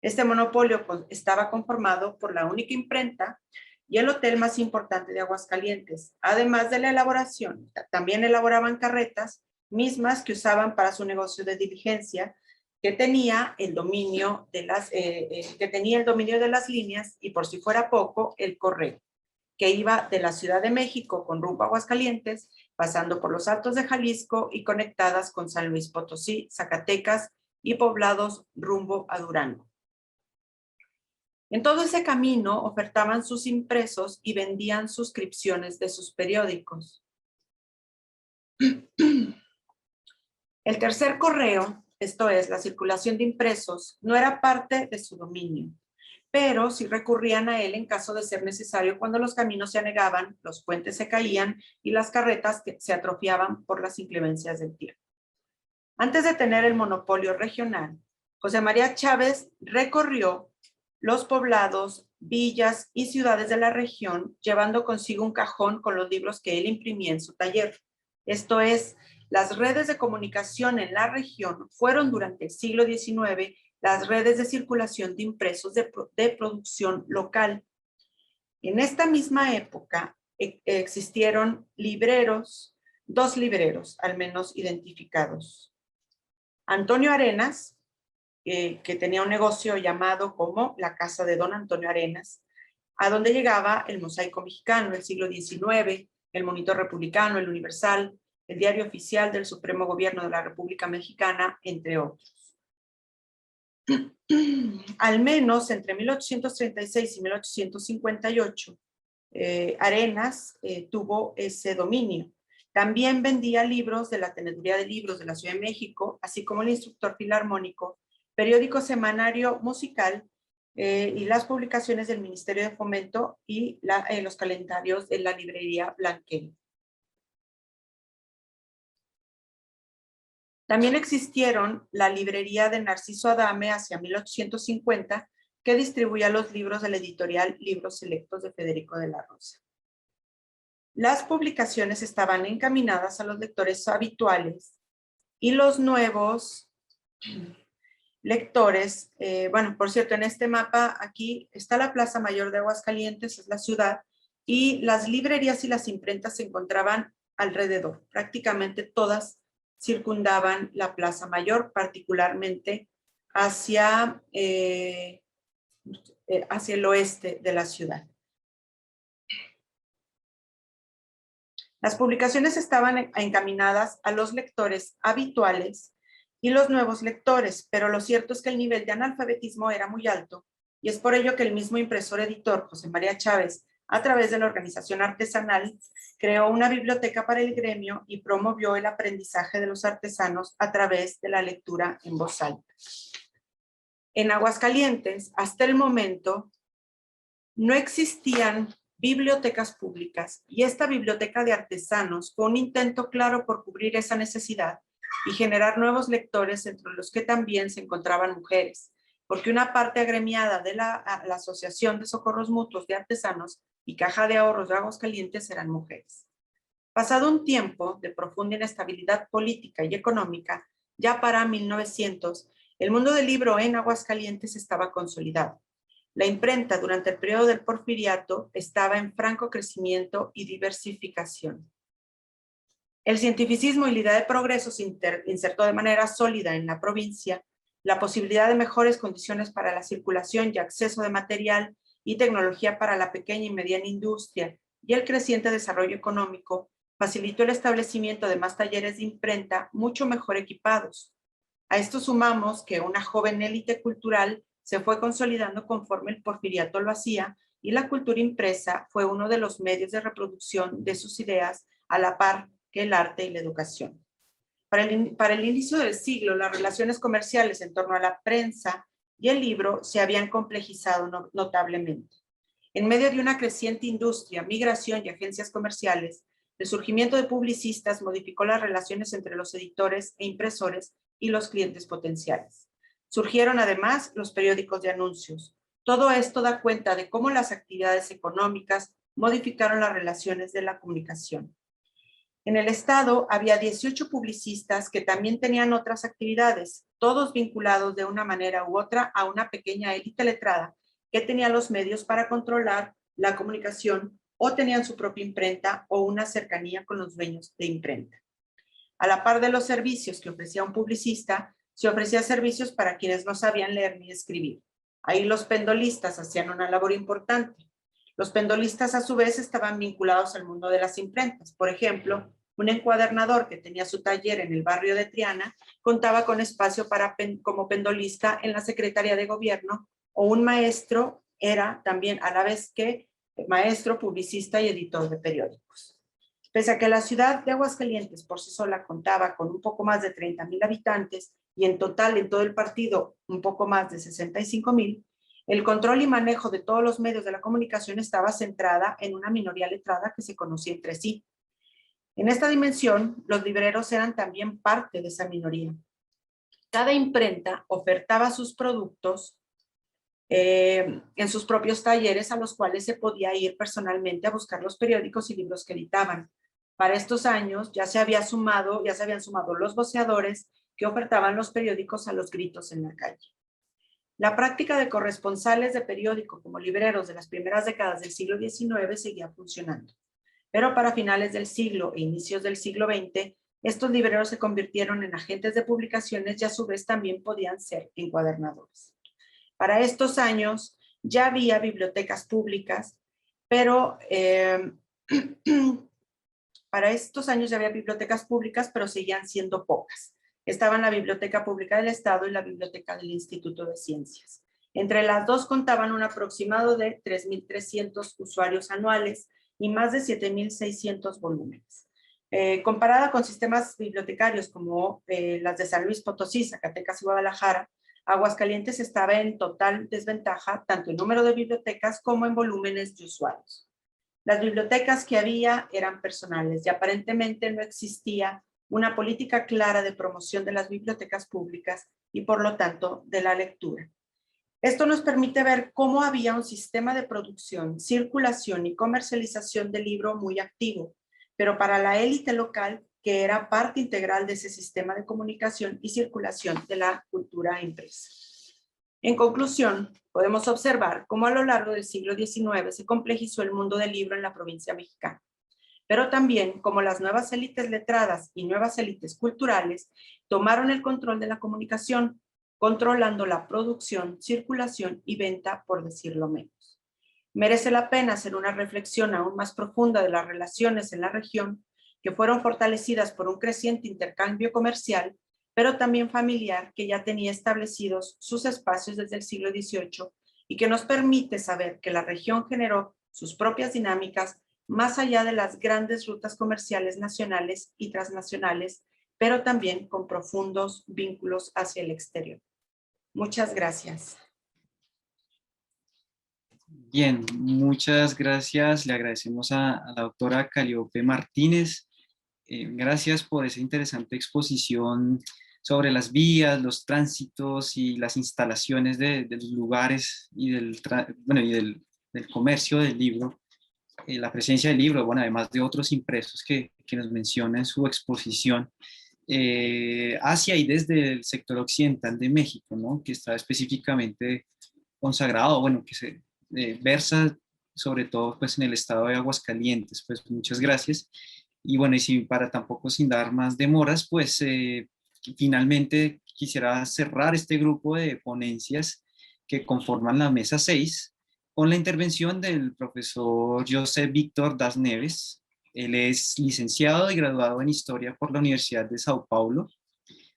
Este monopolio estaba conformado por la única imprenta y el hotel más importante de Aguascalientes. Además de la elaboración, también elaboraban carretas, mismas que usaban para su negocio de diligencia, que tenía el dominio de las líneas y, por si fuera poco, el correo, que iba de la Ciudad de México con rumbo a Aguascalientes, pasando por los Altos de Jalisco y conectadas con San Luis Potosí, Zacatecas y poblados rumbo a Durango. En todo ese camino ofertaban sus impresos y vendían suscripciones de sus periódicos. El tercer correo, esto es, la circulación de impresos, no era parte de su dominio, pero sí recurrían a él en caso de ser necesario cuando los caminos se anegaban, los puentes se caían y las carretas se atrofiaban por las inclemencias del tiempo. Antes de tener el monopolio regional, José María Chávez recorrió los poblados, villas y ciudades de la región, llevando consigo un cajón con los libros que él imprimía en su taller. Esto es, las redes de comunicación en la región fueron durante el siglo XIX las redes de circulación de impresos de producción local. En esta misma época existieron libreros, dos libreros al menos identificados. Antonio Arenas, que tenía un negocio llamado como la Casa de Don Antonio Arenas, a donde llegaba el Mosaico Mexicano, el siglo XIX, el Monitor Republicano, el Universal, el Diario Oficial del Supremo Gobierno de la República Mexicana, entre otros. Al menos entre 1836 y 1858, Arenas tuvo ese dominio. También vendía libros de la Teneduría de Libros de la Ciudad de México, así como el Instructor Filarmónico, periódico semanario musical y las publicaciones del Ministerio de Fomento y los calendarios de la librería Blanquel. También existieron la librería de Narciso Adame hacia 1850, que distribuía los libros de la editorial Libros Selectos de Federico de la Rosa. Las publicaciones estaban encaminadas a los lectores habituales y los nuevos lectores. Bueno, por cierto, en este mapa aquí está la Plaza Mayor de Aguascalientes, es la ciudad, y las librerías y las imprentas se encontraban alrededor. Prácticamente todas circundaban la Plaza Mayor, particularmente hacia el oeste de la ciudad. Las publicaciones estaban encaminadas a los lectores habituales y los nuevos lectores, pero lo cierto es que el nivel de analfabetismo era muy alto y es por ello que el mismo impresor editor, José María Chávez, a través de la organización artesanal, creó una biblioteca para el gremio y promovió el aprendizaje de los artesanos a través de la lectura en voz alta. En Aguascalientes, hasta el momento, no existían bibliotecas públicas y esta biblioteca de artesanos fue un intento claro por cubrir esa necesidad y generar nuevos lectores, entre los que también se encontraban mujeres, porque una parte agremiada de la Asociación de Socorros Mutuos de Artesanos y Caja de Ahorros de Aguascalientes eran mujeres. Pasado un tiempo de profunda inestabilidad política y económica, ya para 1900, El mundo del libro en Aguascalientes estaba consolidado. La imprenta durante el periodo del Porfiriato estaba en franco crecimiento y diversificación. El cientificismo y la idea de progreso se insertó de manera sólida en la provincia la posibilidad de mejores condiciones para la circulación y acceso de material y tecnología para la pequeña y mediana industria y el creciente desarrollo económico facilitó el establecimiento de más talleres de imprenta mucho mejor equipados. A esto sumamos que una joven élite cultural se fue consolidando conforme el Porfiriato lo hacía y la cultura impresa fue uno de los medios de reproducción de sus ideas a la par que el arte y la educación. Para el inicio del siglo, las relaciones comerciales en torno a la prensa y el libro se habían complejizado notablemente. En medio de una creciente industria, migración y agencias comerciales, el surgimiento de publicistas modificó las relaciones entre los editores e impresores y los clientes potenciales. Surgieron además los periódicos de anuncios. Todo esto da cuenta de cómo las actividades económicas modificaron las relaciones de la comunicación. En el estado había 18 publicistas que también tenían otras actividades, todos vinculados de una manera u otra a una pequeña élite letrada que tenía los medios para controlar la comunicación o tenían su propia imprenta o una cercanía con los dueños de imprenta. A la par de los servicios que ofrecía un publicista, se ofrecía servicios para quienes no sabían leer ni escribir. Ahí los pendolistas hacían una labor importante. Los pendolistas a su vez estaban vinculados al mundo de las imprentas. Por ejemplo, un encuadernador que tenía su taller en el barrio de Triana contaba con espacio como pendolista en la Secretaría de Gobierno, o un maestro era también a la vez que maestro, publicista y editor de periódicos. Pese a que la ciudad de Aguascalientes por sí sola contaba con un poco más de 30,000 habitantes y en total en todo el partido un poco más de 65,000, el control y manejo de todos los medios de la comunicación estaba centrada en una minoría letrada que se conocía entre sí. En esta dimensión, los libreros eran también parte de esa minoría. Cada imprenta ofertaba sus productos en sus propios talleres a los cuales se podía ir personalmente a buscar los periódicos y libros que editaban. Para estos años ya se habían sumado los voceadores que ofertaban los periódicos a los gritos en la calle. La práctica de corresponsales de periódico como libreros de las primeras décadas del siglo XIX seguía funcionando. Pero para finales del siglo e inicios del siglo XX, estos libreros se convirtieron en agentes de publicaciones y a su vez también podían ser encuadernadores. Para estos años ya había bibliotecas públicas, pero seguían siendo pocas. Estaban la Biblioteca Pública del Estado y la Biblioteca del Instituto de Ciencias. Entre las dos contaban un aproximado de 3,300 usuarios anuales y más de 7,600 volúmenes. Comparada con sistemas bibliotecarios como las de San Luis Potosí, Zacatecas y Guadalajara, Aguascalientes estaba en total desventaja tanto en número de bibliotecas como en volúmenes de usuarios. Las bibliotecas que había eran personales y aparentemente no existía una política clara de promoción de las bibliotecas públicas y por lo tanto de la lectura. Esto nos permite ver cómo había un sistema de producción, circulación y comercialización del libro muy activo, pero para la élite local que era parte integral de ese sistema de comunicación y circulación de la cultura impresa. En conclusión, podemos observar cómo a lo largo del siglo XIX se complejizó el mundo del libro en la provincia mexicana, pero también cómo las nuevas élites letradas y nuevas élites culturales tomaron el control de la comunicación, controlando la producción, circulación y venta, por decirlo menos. Merece la pena hacer una reflexión aún más profunda de las relaciones en la región, que fueron fortalecidas por un creciente intercambio comercial, pero también familiar, que ya tenía establecidos sus espacios desde el siglo XVIII y que nos permite saber que la región generó sus propias dinámicas más allá de las grandes rutas comerciales nacionales y transnacionales, pero también con profundos vínculos hacia el exterior. Muchas gracias. Bien, muchas gracias. Le agradecemos a la doctora Calíope Martínez. Gracias por esa interesante exposición sobre las vías, los tránsitos y las instalaciones de los lugares y del comercio del libro, la presencia del libro, bueno, además de otros impresos que nos menciona en su exposición. hacia y desde el sector occidental de México, ¿no? Que está específicamente consagrado, bueno, que se versa sobre todo pues en el estado de Aguascalientes. Pues muchas gracias. Y bueno, y si para tampoco sin dar más demoras, pues finalmente quisiera cerrar este grupo de ponencias que conforman la mesa 6 con la intervención del profesor José Víctor Das Neves. Él es licenciado y graduado en Historia por la Universidad de Sao Paulo.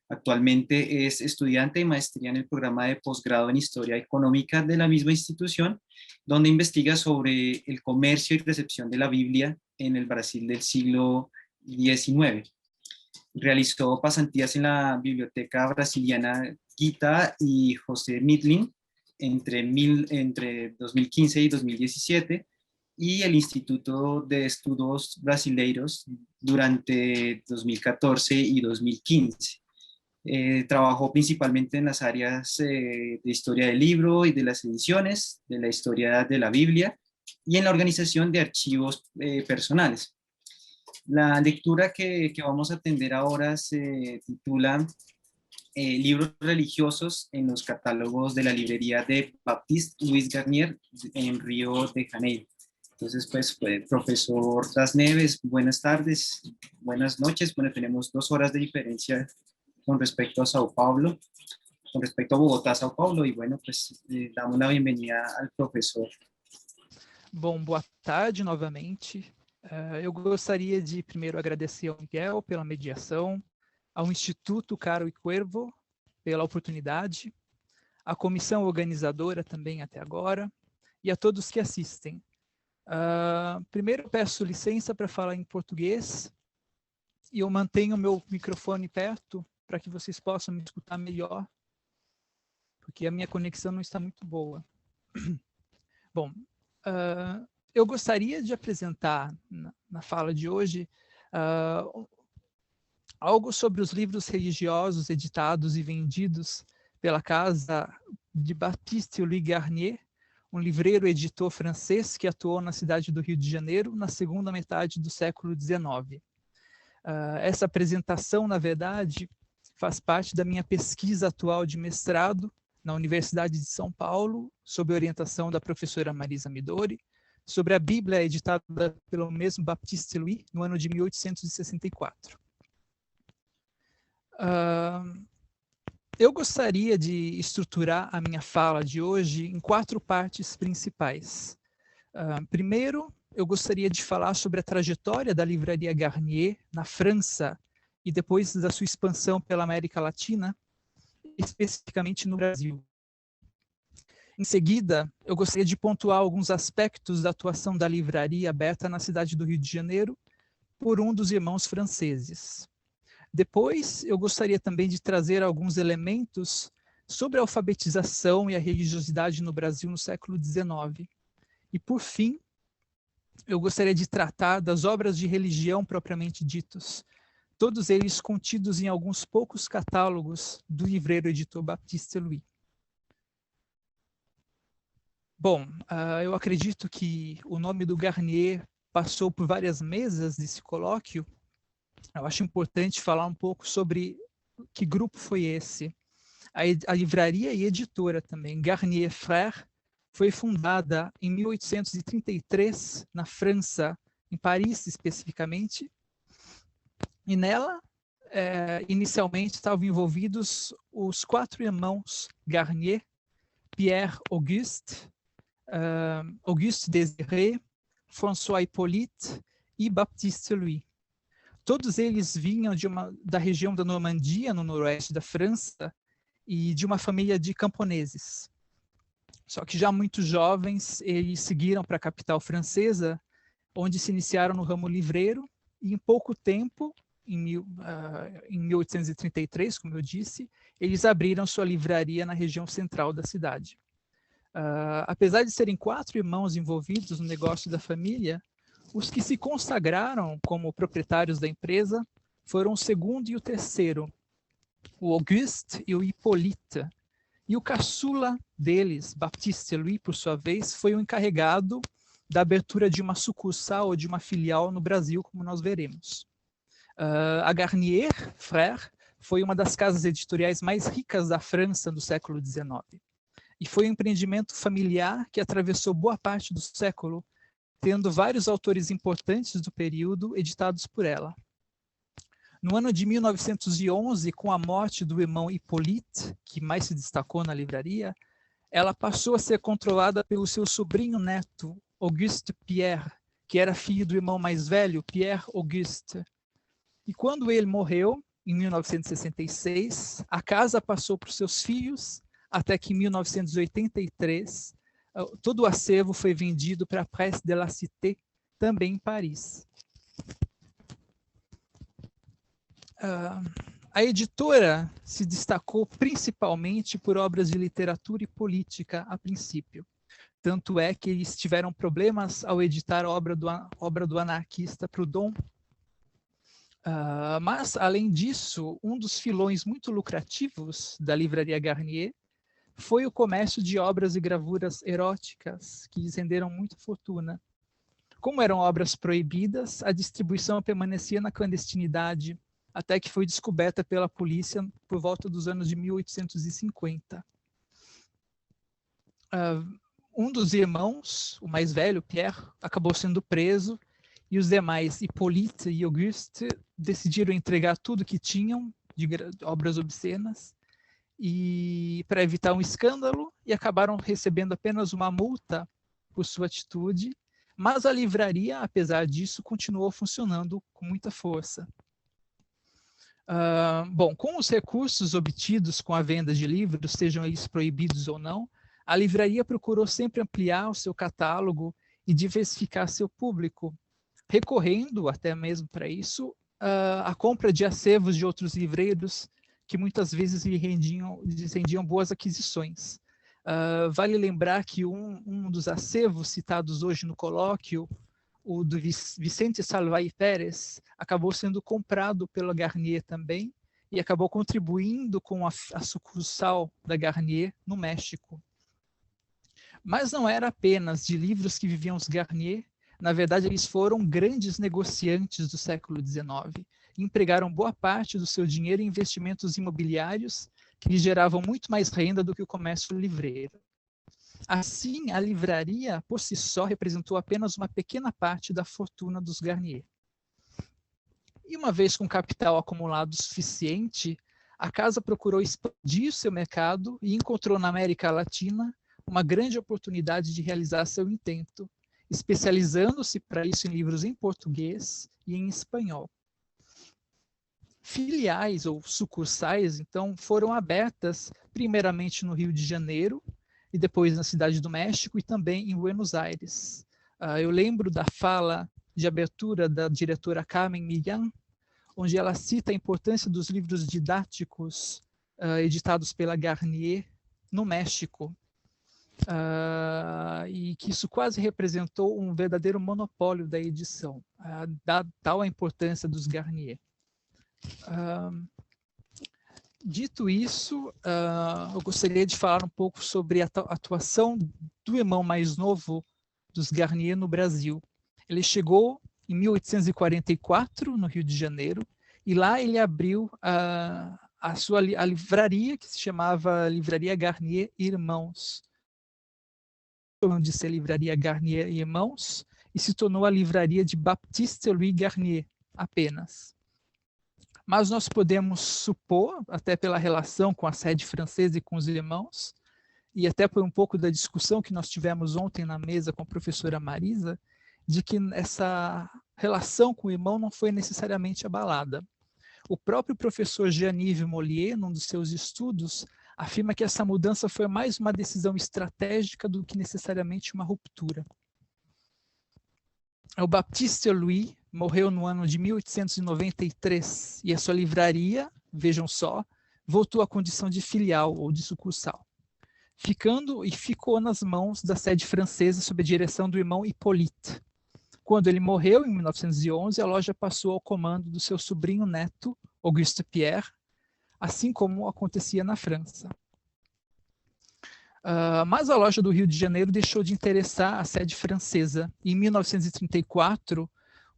Actualmente es estudiante de maestría en el programa de posgrado en Historia Económica de la misma institución, donde investiga sobre el comercio y recepción de la Biblia en el Brasil del siglo XIX. Realizó pasantías en la Biblioteca Brasiliana Gita y José Midlin entre 2015 y 2017, y el Instituto de Estudos Brasileiros durante 2014 y 2015. Trabajó principalmente en las áreas de historia del libro y de las ediciones, de la historia de la Biblia y en la organización de archivos personales. La lectura que vamos a atender ahora se titula Libros religiosos en los catálogos de la librería de Baptiste Louis Garnier en Río de Janeiro. Entonces, pues, profesor Das Neves, buenas tardes, buenas noches. Bueno, tenemos 2 horas de diferencia con respecto a Sao Paulo, con respecto a Bogotá, Sao Paulo, y bueno, pues damos la bienvenida al professor. Bom, boa tarde novamente. Eu gostaria de primeiro agradecer ao Miguel pela mediação, ao Instituto Caro e Cuervo pela oportunidade, à comissão organizadora também até agora, e a todos que assistem. Primeiro peço licença para falar em português, e eu mantenho o meu microfone perto para que vocês possam me escutar melhor, porque a minha conexão não está muito boa. Bom, eu gostaria de apresentar na fala de hoje algo sobre os livros religiosos editados e vendidos pela casa de Baptiste Louis Garnier, um livreiro editor francês que atuou na cidade do Rio de Janeiro na segunda metade do século XIX. Essa apresentação, na verdade, faz parte da minha pesquisa atual de mestrado na Universidade de São Paulo, sob orientação da professora Marisa Midori, sobre a Bíblia editada pelo mesmo Baptiste Louis no ano de 1864. Eu gostaria de estruturar a minha fala de hoje em 4 partes principais. Primeiro, eu gostaria de falar sobre a trajetória da Livraria Garnier na França e depois da sua expansão pela América Latina, especificamente no Brasil. Em seguida, eu gostaria de pontuar alguns aspectos da atuação da livraria aberta na cidade do Rio de Janeiro por um dos irmãos franceses. Depois, eu gostaria também de trazer alguns elementos sobre a alfabetização e a religiosidade no Brasil no século XIX. E, por fim, eu gostaria de tratar das obras de religião propriamente ditos, todos eles contidos em alguns poucos catálogos do livreiro editor Baptiste Louis. Bom, eu acredito que o nome do Garnier passou por várias mesas desse colóquio. Eu acho importante falar um pouco sobre que grupo foi esse. A livraria e editora também, Garnier Frères, foi fundada em 1833, na França, em Paris especificamente, e nela, inicialmente, estavam envolvidos os 4 irmãos Garnier, Pierre Auguste, Auguste Désiré, François Hippolyte e Baptiste Louis. Todos eles vinham da região da Normandia, no noroeste da França, e de uma família de camponeses. Só que já muito jovens, eles seguiram para a capital francesa, onde se iniciaram no ramo livreiro, e em pouco tempo, em 1833, como eu disse, eles abriram sua livraria na região central da cidade. Apesar de serem 4 irmãos envolvidos no negócio da família, os que se consagraram como proprietários da empresa foram o segundo e o terceiro, o Auguste e o Hippolyte. E o caçula deles, Baptiste Louis, por sua vez, foi o encarregado da abertura de uma sucursal ou de uma filial no Brasil, como nós veremos. A Garnier Frères foi uma das casas editoriais mais ricas da França no século XIX. E foi um empreendimento familiar que atravessou boa parte do século, tendo vários autores importantes do período editados por ela. No ano de 1911, com a morte do irmão Hippolyte, que mais se destacou na livraria, ela passou a ser controlada pelo seu sobrinho neto, Auguste Pierre, que era filho do irmão mais velho, Pierre Auguste. E quando ele morreu, em 1966, a casa passou para os seus filhos, até que em 1983, todo o acervo foi vendido para a Presse de la Cité, também em Paris. A editora se destacou principalmente por obras de literatura e política a princípio. Tanto é que eles tiveram problemas ao editar a obra do anarquista Proudhon. Mas, além disso, um dos filões muito lucrativos da Livraria Garnier foi o comércio de obras e gravuras eróticas, que lhes renderam muita fortuna. Como eram obras proibidas, a distribuição permanecia na clandestinidade, até que foi descoberta pela polícia por volta dos anos de 1850. Um dos irmãos, o mais velho, Pierre, acabou sendo preso, e os demais, Hippolyte e Auguste, decidiram entregar tudo que tinham de obras obscenas e para evitar um escândalo, e acabaram recebendo apenas uma multa por sua atitude, mas a livraria, apesar disso, continuou funcionando com muita força. Bom, com os recursos obtidos com a venda de livros, sejam eles proibidos ou não, a livraria procurou sempre ampliar o seu catálogo e diversificar seu público, recorrendo até mesmo para isso a compra de acervos de outros livreiros que muitas vezes lhes rendiam boas aquisições. Vale lembrar que um dos acervos citados hoje no colóquio, o do Vicente Salvay Pérez, acabou sendo comprado pela Garnier também e acabou contribuindo com a sucursal da Garnier no México. Mas não era apenas de livros que viviam os Garnier. Na verdade, eles foram grandes negociantes do século XIX e empregaram boa parte do seu dinheiro em investimentos imobiliários que lhes geravam muito mais renda do que o comércio livreiro. Assim, a livraria, por si só, representou apenas uma pequena parte da fortuna dos Garnier. E uma vez com capital acumulado suficiente, a casa procurou expandir seu mercado e encontrou na América Latina uma grande oportunidade de realizar seu intento, especializando-se para isso em livros em português e em espanhol. Filiais ou sucursais, então, foram abertas primeiramente no Rio de Janeiro e depois na Cidade do México e também em Buenos Aires. Eu lembro da fala de abertura da diretora Carmen Millán, onde ela cita a importância dos livros didáticos editados pela Garnier no México, e que isso quase representou um verdadeiro monopólio da edição, tal a importância dos Garnier. Dito isso, eu gostaria de falar um pouco sobre a atuação do irmão mais novo dos Garnier no Brasil. Ele chegou em 1844, no Rio de Janeiro, e lá ele abriu a livraria, que se chamava Livraria Garnier Irmãos. De ser Livraria Garnier Irmãos, e se tornou a livraria de Baptiste Louis Garnier, apenas. Mas nós podemos supor, até pela relação com a sede francesa e com os irmãos, e até por um pouco da discussão que nós tivemos ontem na mesa com a professora Marisa, de que essa relação com o irmão não foi necessariamente abalada. O próprio professor Jean-Yves Mollier, num dos seus estudos, afirma que essa mudança foi mais uma decisão estratégica do que necessariamente uma ruptura. O Baptiste Louis morreu no ano de 1893 e a sua livraria, vejam só, voltou à condição de filial ou de sucursal, ficou nas mãos da sede francesa sob a direção do irmão Hippolyte. Quando ele morreu, em 1911, a loja passou ao comando do seu sobrinho neto, Auguste Pierre, assim como acontecia na França. Mas a loja do Rio de Janeiro deixou de interessar a sede francesa. Em 1934,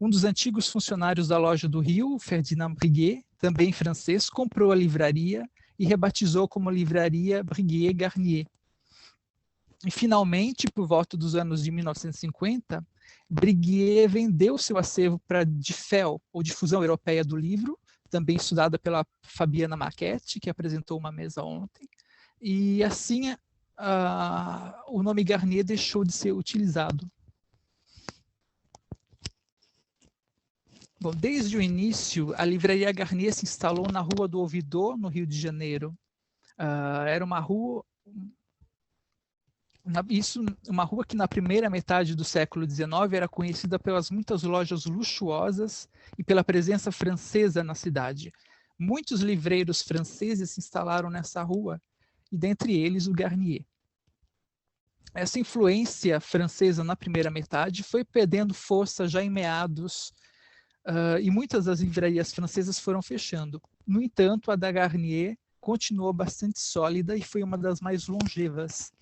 Um dos antigos funcionários da loja do Rio, Ferdinand Briguet, também francês, comprou a livraria e rebatizou como Livraria Briguet Garnier. E, finalmente, por volta dos anos de 1950, Briguet vendeu seu acervo para a DIFEL, ou Difusão Europeia do Livro, também estudada pela Fabiana Marchetti, que apresentou uma mesa ontem, e assim o nome Garnier deixou de ser utilizado. Bom, desde o início, a Livraria Garnier se instalou na Rua do Ouvidor, no Rio de Janeiro. Era uma rua que na primeira metade do século XIX era conhecida pelas muitas lojas luxuosas e pela presença francesa na cidade. Muitos livreiros franceses se instalaram nessa rua, e dentre eles o Garnier. Essa influência francesa na primeira metade foi perdendo força já em meados, e muitas das livrarias francesas foram fechando. No entanto, a da Garnier continuou bastante sólida e foi uma das mais longevas.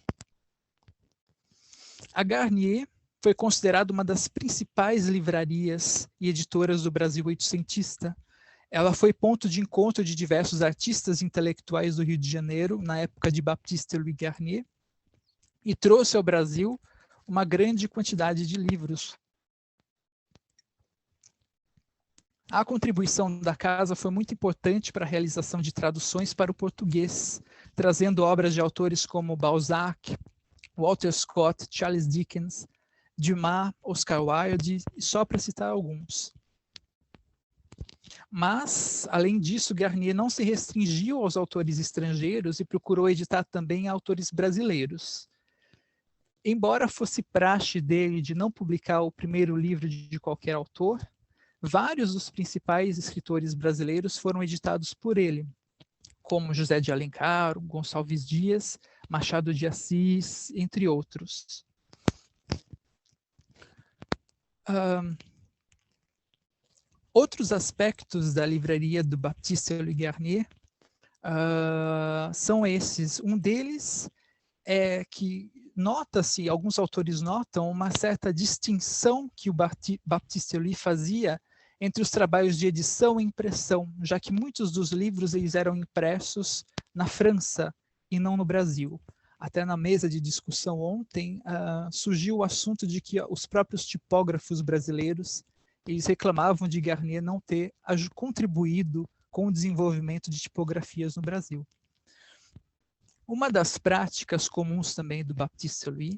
A Garnier foi considerada uma das principais livrarias e editoras do Brasil oitocentista. Ela foi ponto de encontro de diversos artistas intelectuais do Rio de Janeiro, na época de Baptiste-Louis Garnier, e trouxe ao Brasil uma grande quantidade de livros. A contribuição da casa foi muito importante para a realização de traduções para o português, trazendo obras de autores como Balzac, Walter Scott, Charles Dickens, Dumas, Oscar Wilde, só para citar alguns. Mas, além disso, Garnier não se restringiu aos autores estrangeiros e procurou editar também autores brasileiros. Embora fosse praxe dele de não publicar o primeiro livro de qualquer autor, vários dos principais escritores brasileiros foram editados por ele, como José de Alencar, Gonçalves Dias, Machado de Assis, entre outros. Outros aspectos da livraria do Baptiste-Louis Garnier são esses. Um deles é que nota-se, alguns autores notam, uma certa distinção que o Baptiste-Louis fazia entre os trabalhos de edição e impressão, já que muitos dos livros eles eram impressos na França e não no Brasil. Até na mesa de discussão ontem, surgiu o assunto de que os próprios tipógrafos brasileiros eles reclamavam de Garnier não ter contribuído com o desenvolvimento de tipografias no Brasil. Uma das práticas comuns também do Baptiste-Louis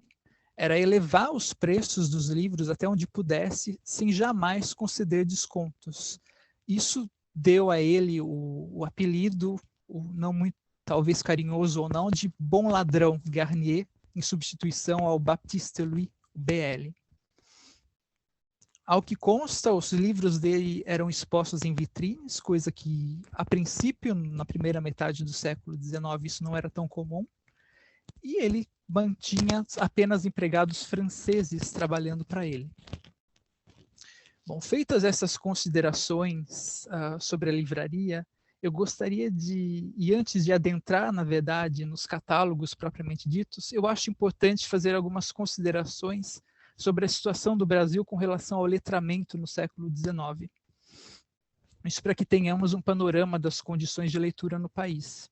era elevar os preços dos livros até onde pudesse, sem jamais conceder descontos. Isso deu a ele o apelido, não muito, talvez carinhoso ou não, de Bom Ladrão Garnier, em substituição ao Baptiste-Louis BL. Ao que consta, os livros dele eram expostos em vitrines, coisa que, a princípio, na primeira metade do século XIX, isso não era tão comum. E ele mantinha apenas empregados franceses trabalhando para ele. Bom, feitas essas considerações sobre a livraria, eu gostaria de, e antes de adentrar, na verdade, nos catálogos propriamente ditos, eu acho importante fazer algumas considerações sobre a situação do Brasil com relação ao letramento no século XIX. Isso para que tenhamos um panorama das condições de leitura no país.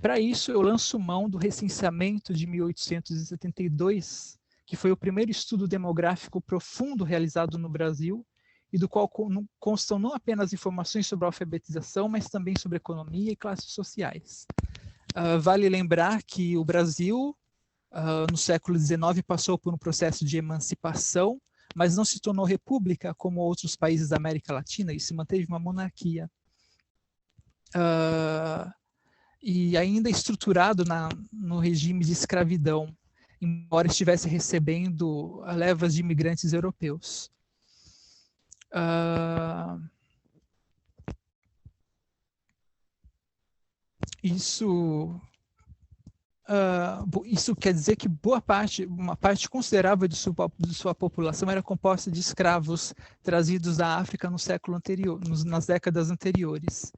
Para isso, eu lanço mão do recenseamento de 1872, que foi o primeiro estudo demográfico profundo realizado no Brasil, e do qual constam não apenas informações sobre a alfabetização, mas também sobre economia e classes sociais. Vale lembrar que o Brasil, no século XIX, passou por um processo de emancipação, mas não se tornou república como outros países da América Latina, e se manteve uma monarquia. E ainda estruturado no regime de escravidão, embora estivesse recebendo levas de imigrantes europeus. Isso quer dizer que uma parte considerável de sua população era composta de escravos trazidos da África no século anterior, nas décadas anteriores,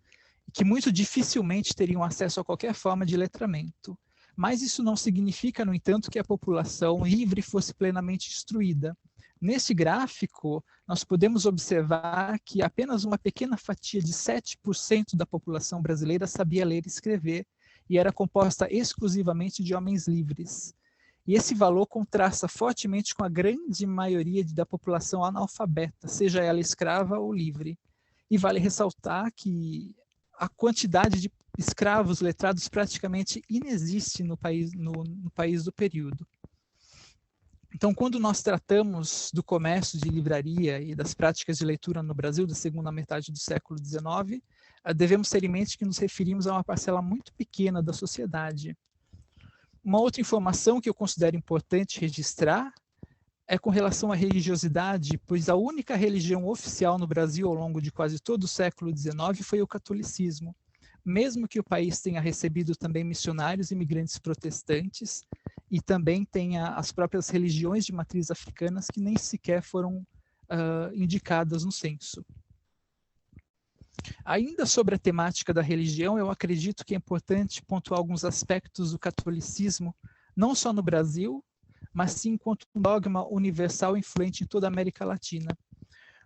que muito dificilmente teriam acesso a qualquer forma de letramento. Mas isso não significa, no entanto, que a população livre fosse plenamente instruída. Nesse gráfico, nós podemos observar que apenas uma pequena fatia de 7% da população brasileira sabia ler e escrever, e era composta exclusivamente de homens livres. E esse valor contrasta fortemente com a grande maioria da população analfabeta, seja ela escrava ou livre. E vale ressaltar que a quantidade de escravos letrados praticamente inexiste no país do período. Então, quando nós tratamos do comércio de livraria e das práticas de leitura no Brasil da segunda metade do século XIX, devemos ter em mente que nos referimos a uma parcela muito pequena da sociedade. Uma outra informação que eu considero importante registrar é com relação à religiosidade, pois a única religião oficial no Brasil ao longo de quase todo o século XIX foi o catolicismo. Mesmo que o país tenha recebido também missionários imigrantes protestantes e também tenha as próprias religiões de matriz africanas que nem sequer foram indicadas no censo. Ainda sobre a temática da religião, eu acredito que é importante pontuar alguns aspectos do catolicismo, não só no Brasil, mas sim enquanto um dogma universal influente em toda a América Latina.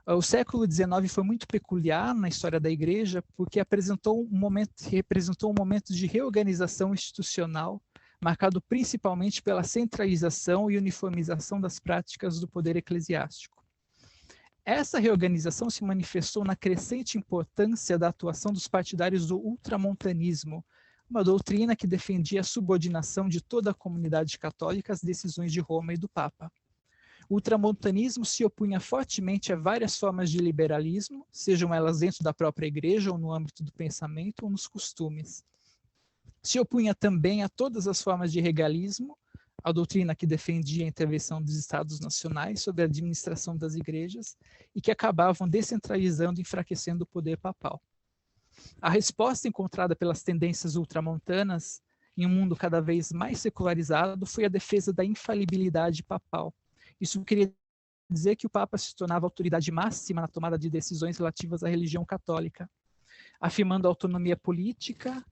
O século XIX foi muito peculiar na história da Igreja, porque representou um momento de reorganização institucional, marcado principalmente pela centralização e uniformização das práticas do poder eclesiástico. Essa reorganização se manifestou na crescente importância da atuação dos partidários do ultramontanismo, uma doutrina que defendia a subordinação de toda a comunidade católica às decisões de Roma e do Papa. O ultramontanismo se opunha fortemente a várias formas de liberalismo, sejam elas dentro da própria igreja ou no âmbito do pensamento ou nos costumes. Se opunha também a todas as formas de regalismo, a doutrina que defendia a intervenção dos estados nacionais sobre a administração das igrejas e que acabavam descentralizando e enfraquecendo o poder papal. A resposta encontrada pelas tendências ultramontanas em um mundo cada vez mais secularizado foi a defesa da infalibilidade papal. Isso queria dizer que o Papa se tornava a autoridade máxima na tomada de decisões relativas à religião católica, afirmando a autonomia política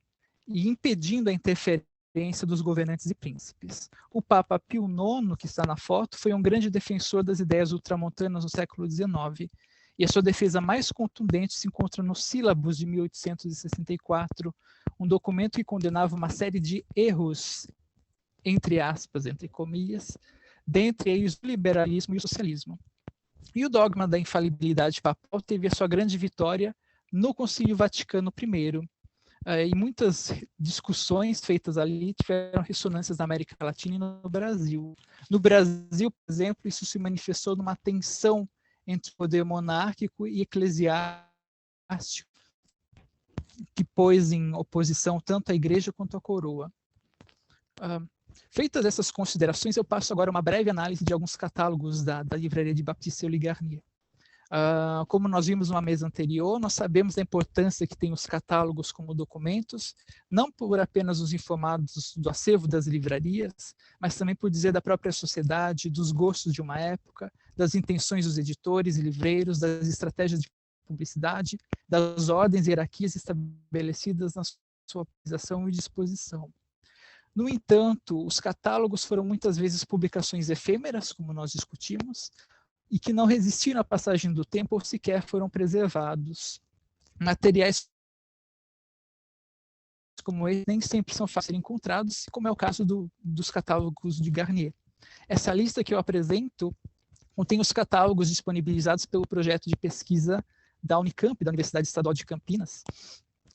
e impedindo a interferência dos governantes e príncipes. O Papa Pio IX, que está na foto, foi um grande defensor das ideias ultramontanas no século XIX, e a sua defesa mais contundente se encontra no Sílabus de 1864, um documento que condenava uma série de erros, entre aspas, entre comillas, dentre eles o liberalismo e o socialismo. E o dogma da infalibilidade papal teve a sua grande vitória no Concílio Vaticano I, e muitas discussões feitas ali tiveram ressonâncias na América Latina e no Brasil. No Brasil, por exemplo, isso se manifestou numa tensão entre o poder monárquico e eclesiástico, que pôs em oposição tanto a igreja quanto a coroa. Feitas essas considerações, eu passo agora uma breve análise de alguns catálogos da livraria de Baptiste Garnier. Como nós vimos numa mesa anterior, nós sabemos da importância que tem os catálogos como documentos, não por apenas os informados do acervo das livrarias, mas também por dizer da própria sociedade, dos gostos de uma época, das intenções dos editores e livreiros, das estratégias de publicidade, das ordens e hierarquias estabelecidas na sua organização e disposição. No entanto, os catálogos foram muitas vezes publicações efêmeras, como nós discutimos, e que não resistiram à passagem do tempo ou sequer foram preservados. Materiais como esse nem sempre são fáceis de ser encontrados, como é o caso dos catálogos de Garnier. Essa lista que eu apresento contém os catálogos disponibilizados pelo projeto de pesquisa da Unicamp, da Universidade Estadual de Campinas.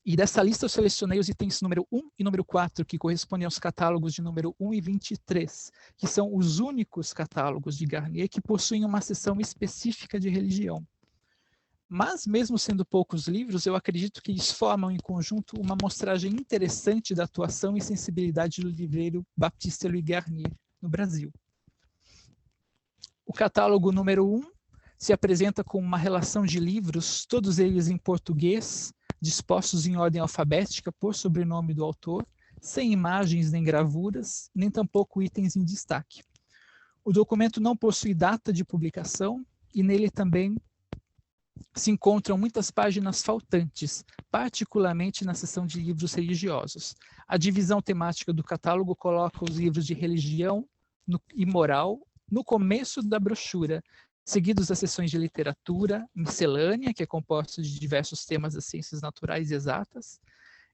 E dessa lista eu selecionei os itens número 1 e número 4, que correspondem aos catálogos de número 1 e 23, que são os únicos catálogos de Garnier que possuem uma seção específica de religião. Mas, mesmo sendo poucos livros, eu acredito que eles formam em conjunto uma amostragem interessante da atuação e sensibilidade do livreiro Baptiste Garnier no Brasil. O catálogo número 1 se apresenta com uma relação de livros, todos eles em português, dispostos em ordem alfabética por sobrenome do autor, sem imagens nem gravuras, nem tampouco itens em destaque. O documento não possui data de publicação e nele também se encontram muitas páginas faltantes, particularmente na seção de livros religiosos. A divisão temática do catálogo coloca os livros de religião e moral no começo da brochura, seguidos das seções de literatura, miscelânea, que é composta de diversos temas das ciências naturais e exatas,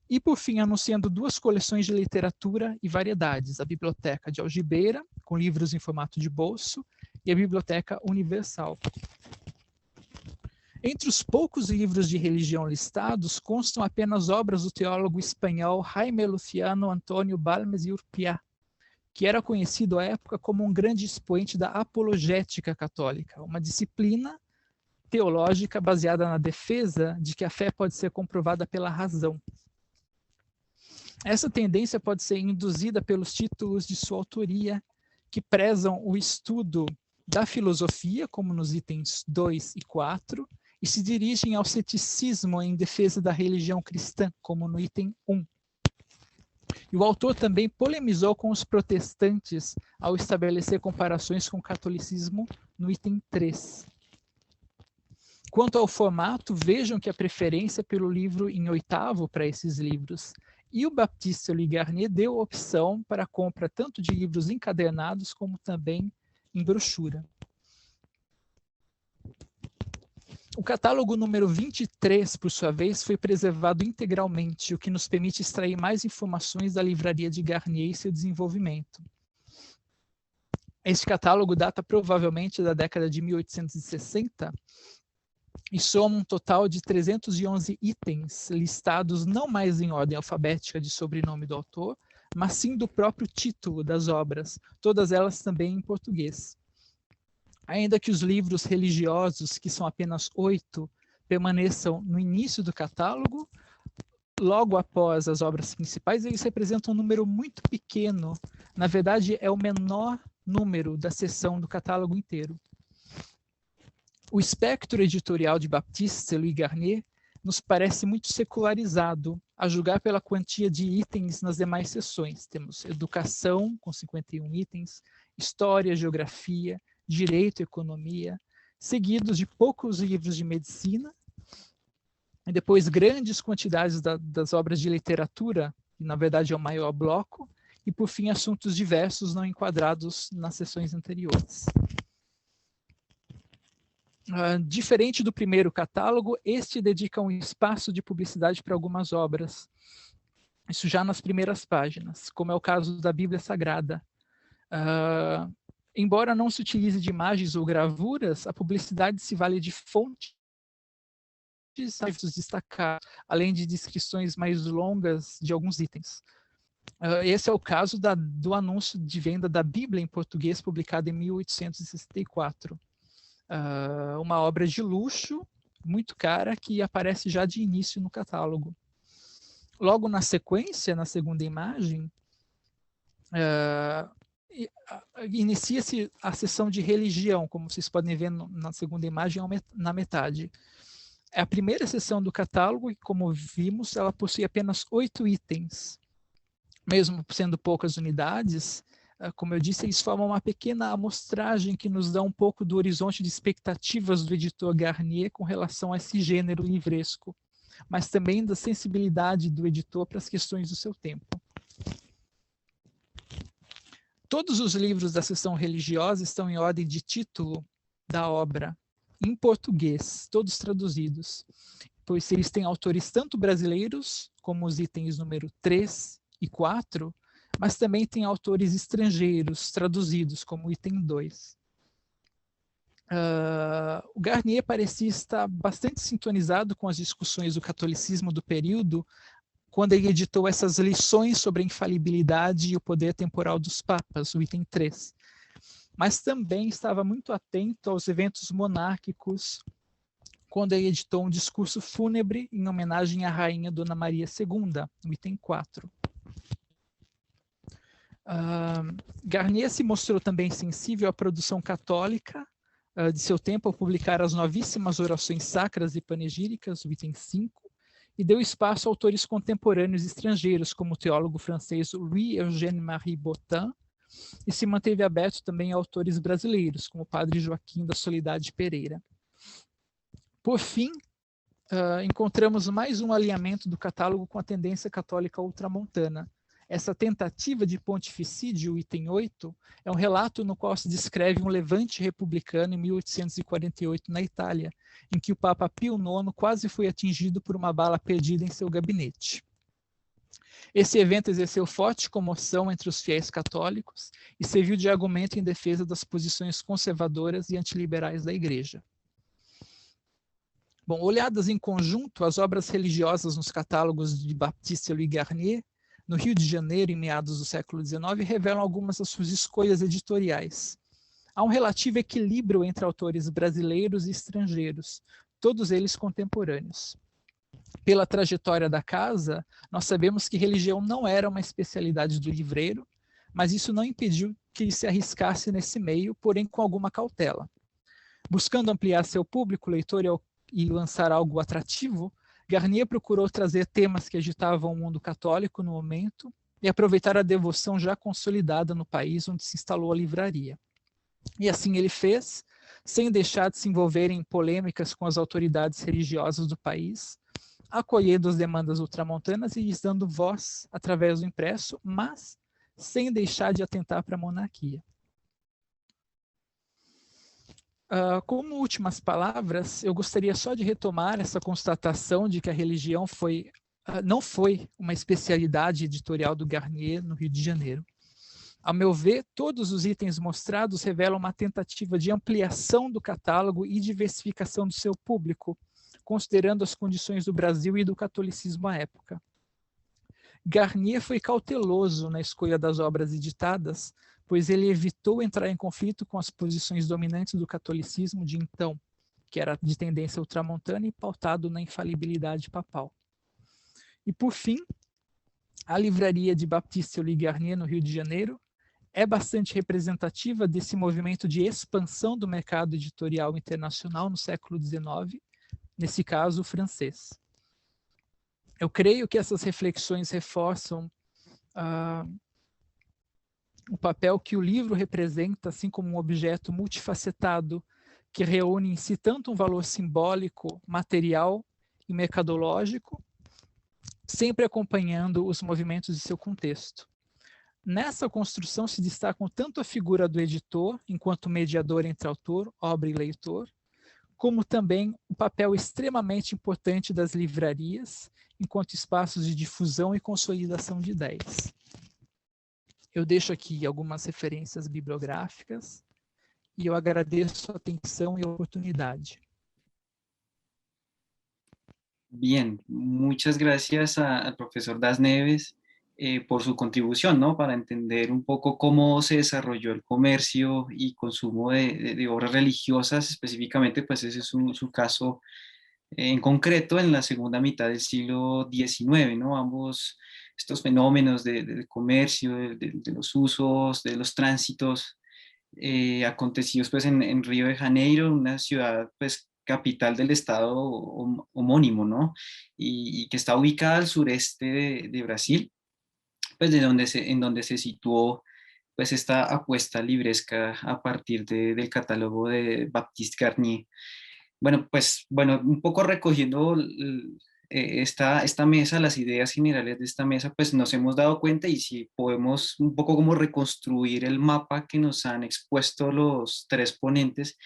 e, por fim, anunciando 2 coleções de literatura e variedades, a Biblioteca de Algibeira, com livros em formato de bolso, e a Biblioteca Universal. Entre os poucos livros de religião listados, constam apenas obras do teólogo espanhol Jaime Luciano Antônio Balmes e Urpiá, que era conhecido à época como um grande expoente da apologética católica, uma disciplina teológica baseada na defesa de que a fé pode ser comprovada pela razão. Essa tendência pode ser induzida pelos títulos de sua autoria, que prezam o estudo da filosofia, como nos itens 2 e 4, e se dirigem ao ceticismo em defesa da religião cristã, como no item 1. E o autor também polemizou com os protestantes ao estabelecer comparações com o catolicismo no item 3. Quanto ao formato, vejam que a preferência pelo livro em 8º para esses livros. E o Baptiste Louis Garnier deu opção para a compra tanto de livros encadernados como também em brochura. O catálogo número 23, por sua vez, foi preservado integralmente, o que nos permite extrair mais informações da livraria de Garnier e seu desenvolvimento. Este catálogo data provavelmente da década de 1860 e soma um total de 311 itens, listados não mais em ordem alfabética de sobrenome do autor, mas sim do próprio título das obras, todas elas também em português. Ainda que os livros religiosos, que são apenas 8, permaneçam no início do catálogo, logo após as obras principais, eles representam um número muito pequeno. Na verdade, é o menor número da seção do catálogo inteiro. O espectro editorial de Baptiste Louis Garnier nos parece muito secularizado, a julgar pela quantia de itens nas demais seções. Temos educação, com 51 itens, história, geografia, direito e economia, seguidos de poucos livros de medicina, e depois grandes quantidades das obras de literatura, que na verdade é o maior bloco, e por fim assuntos diversos não enquadrados nas seções anteriores. Diferente do primeiro catálogo, este dedica um espaço de publicidade para algumas obras. Isso já nas primeiras páginas, como é o caso da Bíblia Sagrada. Embora não se utilize de imagens ou gravuras, a publicidade se vale de fontes destacar, além de descrições mais longas de alguns itens. Esse é o caso do anúncio de venda da Bíblia em português, publicado em 1864. Uma obra de luxo, muito cara, que aparece já de início no catálogo. Logo na sequência, na segunda imagem, inicia-se a seção de religião, como vocês podem ver na segunda imagem, na metade. É a primeira seção do catálogo e, como vimos, ela possui apenas 8 itens. Mesmo sendo poucas unidades, como eu disse, eles formam uma pequena amostragem que nos dá um pouco do horizonte de expectativas do editor Garnier com relação a esse gênero livresco, mas também da sensibilidade do editor para as questões do seu tempo. Todos os livros da seção religiosa estão em ordem de título da obra, em português, todos traduzidos, pois eles têm autores tanto brasileiros, como os itens número 3 e 4, mas também tem autores estrangeiros traduzidos, como o item 2. O Garnier parecia estar bastante sintonizado com as discussões do catolicismo do período, quando ele editou essas lições sobre a infalibilidade e o poder temporal dos papas, o item 3. Mas também estava muito atento aos eventos monárquicos, quando ele editou um discurso fúnebre em homenagem à rainha Dona Maria II, o item 4. Garnier se mostrou também sensível à produção católica de seu tempo ao publicar as novíssimas orações sacras e panegíricas, o item 5, e deu espaço a autores contemporâneos estrangeiros, como o teólogo francês Louis-Eugène-Marie Bottin, e se manteve aberto também a autores brasileiros, como o padre Joaquim da Soledade Pereira. Por fim, encontramos mais um alinhamento do catálogo com a tendência católica ultramontana. Essa tentativa de pontificídio, item 8, é um relato no qual se descreve um levante republicano em 1848 na Itália, em que o Papa Pio IX quase foi atingido por uma bala perdida em seu gabinete. Esse evento exerceu forte comoção entre os fiéis católicos e serviu de argumento em defesa das posições conservadoras e antiliberais da Igreja. Bom, olhadas em conjunto, as obras religiosas nos catálogos de Baptiste Louis Garnier, no Rio de Janeiro, em meados do século XIX, revelam algumas das suas escolhas editoriais. Há um relativo equilíbrio entre autores brasileiros e estrangeiros, todos eles contemporâneos. Pela trajetória da casa, nós sabemos que religião não era uma especialidade do livreiro, mas isso não impediu que ele se arriscasse nesse meio, porém com alguma cautela. Buscando ampliar seu público leitor e lançar algo atrativo, Garnier procurou trazer temas que agitavam o mundo católico no momento e aproveitar a devoção já consolidada no país onde se instalou a livraria. E assim ele fez, sem deixar de se envolver em polêmicas com as autoridades religiosas do país, acolhendo as demandas ultramontanas e lhes dando voz através do impresso, mas sem deixar de atentar para a monarquia. Como últimas palavras, eu gostaria só de retomar essa constatação de que a religião não foi uma especialidade editorial do Garnier no Rio de Janeiro. Ao meu ver, todos os itens mostrados revelam uma tentativa de ampliação do catálogo e diversificação do seu público, considerando as condições do Brasil e do catolicismo à época. Garnier foi cauteloso na escolha das obras editadas, pois ele evitou entrar em conflito com as posições dominantes do catolicismo de então, que era de tendência ultramontana e pautado na infalibilidade papal. E, por fim, a livraria de Baptiste Louis Garnier, no Rio de Janeiro, é bastante representativa desse movimento de expansão do mercado editorial internacional no século XIX, nesse caso, o francês. Eu creio que essas reflexões reforçam o papel que o livro representa, assim como um objeto multifacetado que reúne em si tanto um valor simbólico, material e mercadológico, sempre acompanhando os movimentos de seu contexto. Nessa construção se destacam tanto a figura do editor, enquanto mediador entre autor, obra e leitor, como também o papel extremamente importante das livrarias, enquanto espaços de difusão e consolidação de ideias. Eu deixo aqui algumas referências bibliográficas e eu agradeço a atenção e a oportunidade. Bien, muchas gracias al profesor Das Neves por su contribución, ¿no? Para entender un poco cómo se desarrolló el comercio y consumo de obras religiosas, específicamente, pues ese es su caso en concreto en la segunda mitad del siglo XIX, ¿no? Ambos estos fenómenos del comercio, de los usos, de los tránsitos acontecidos pues en Río de Janeiro, una ciudad pues capital del estado homónimo, ¿no? Y que está ubicada al sureste de Brasil, pues en donde se situó pues esta apuesta libresca a partir del catálogo de Baptiste Garnier. Bueno, pues bueno, un poco recogiendo esta mesa, las ideas generales de esta mesa, pues nos hemos dado cuenta y si podemos un poco como reconstruir el mapa que nos han expuesto los tres ponentes,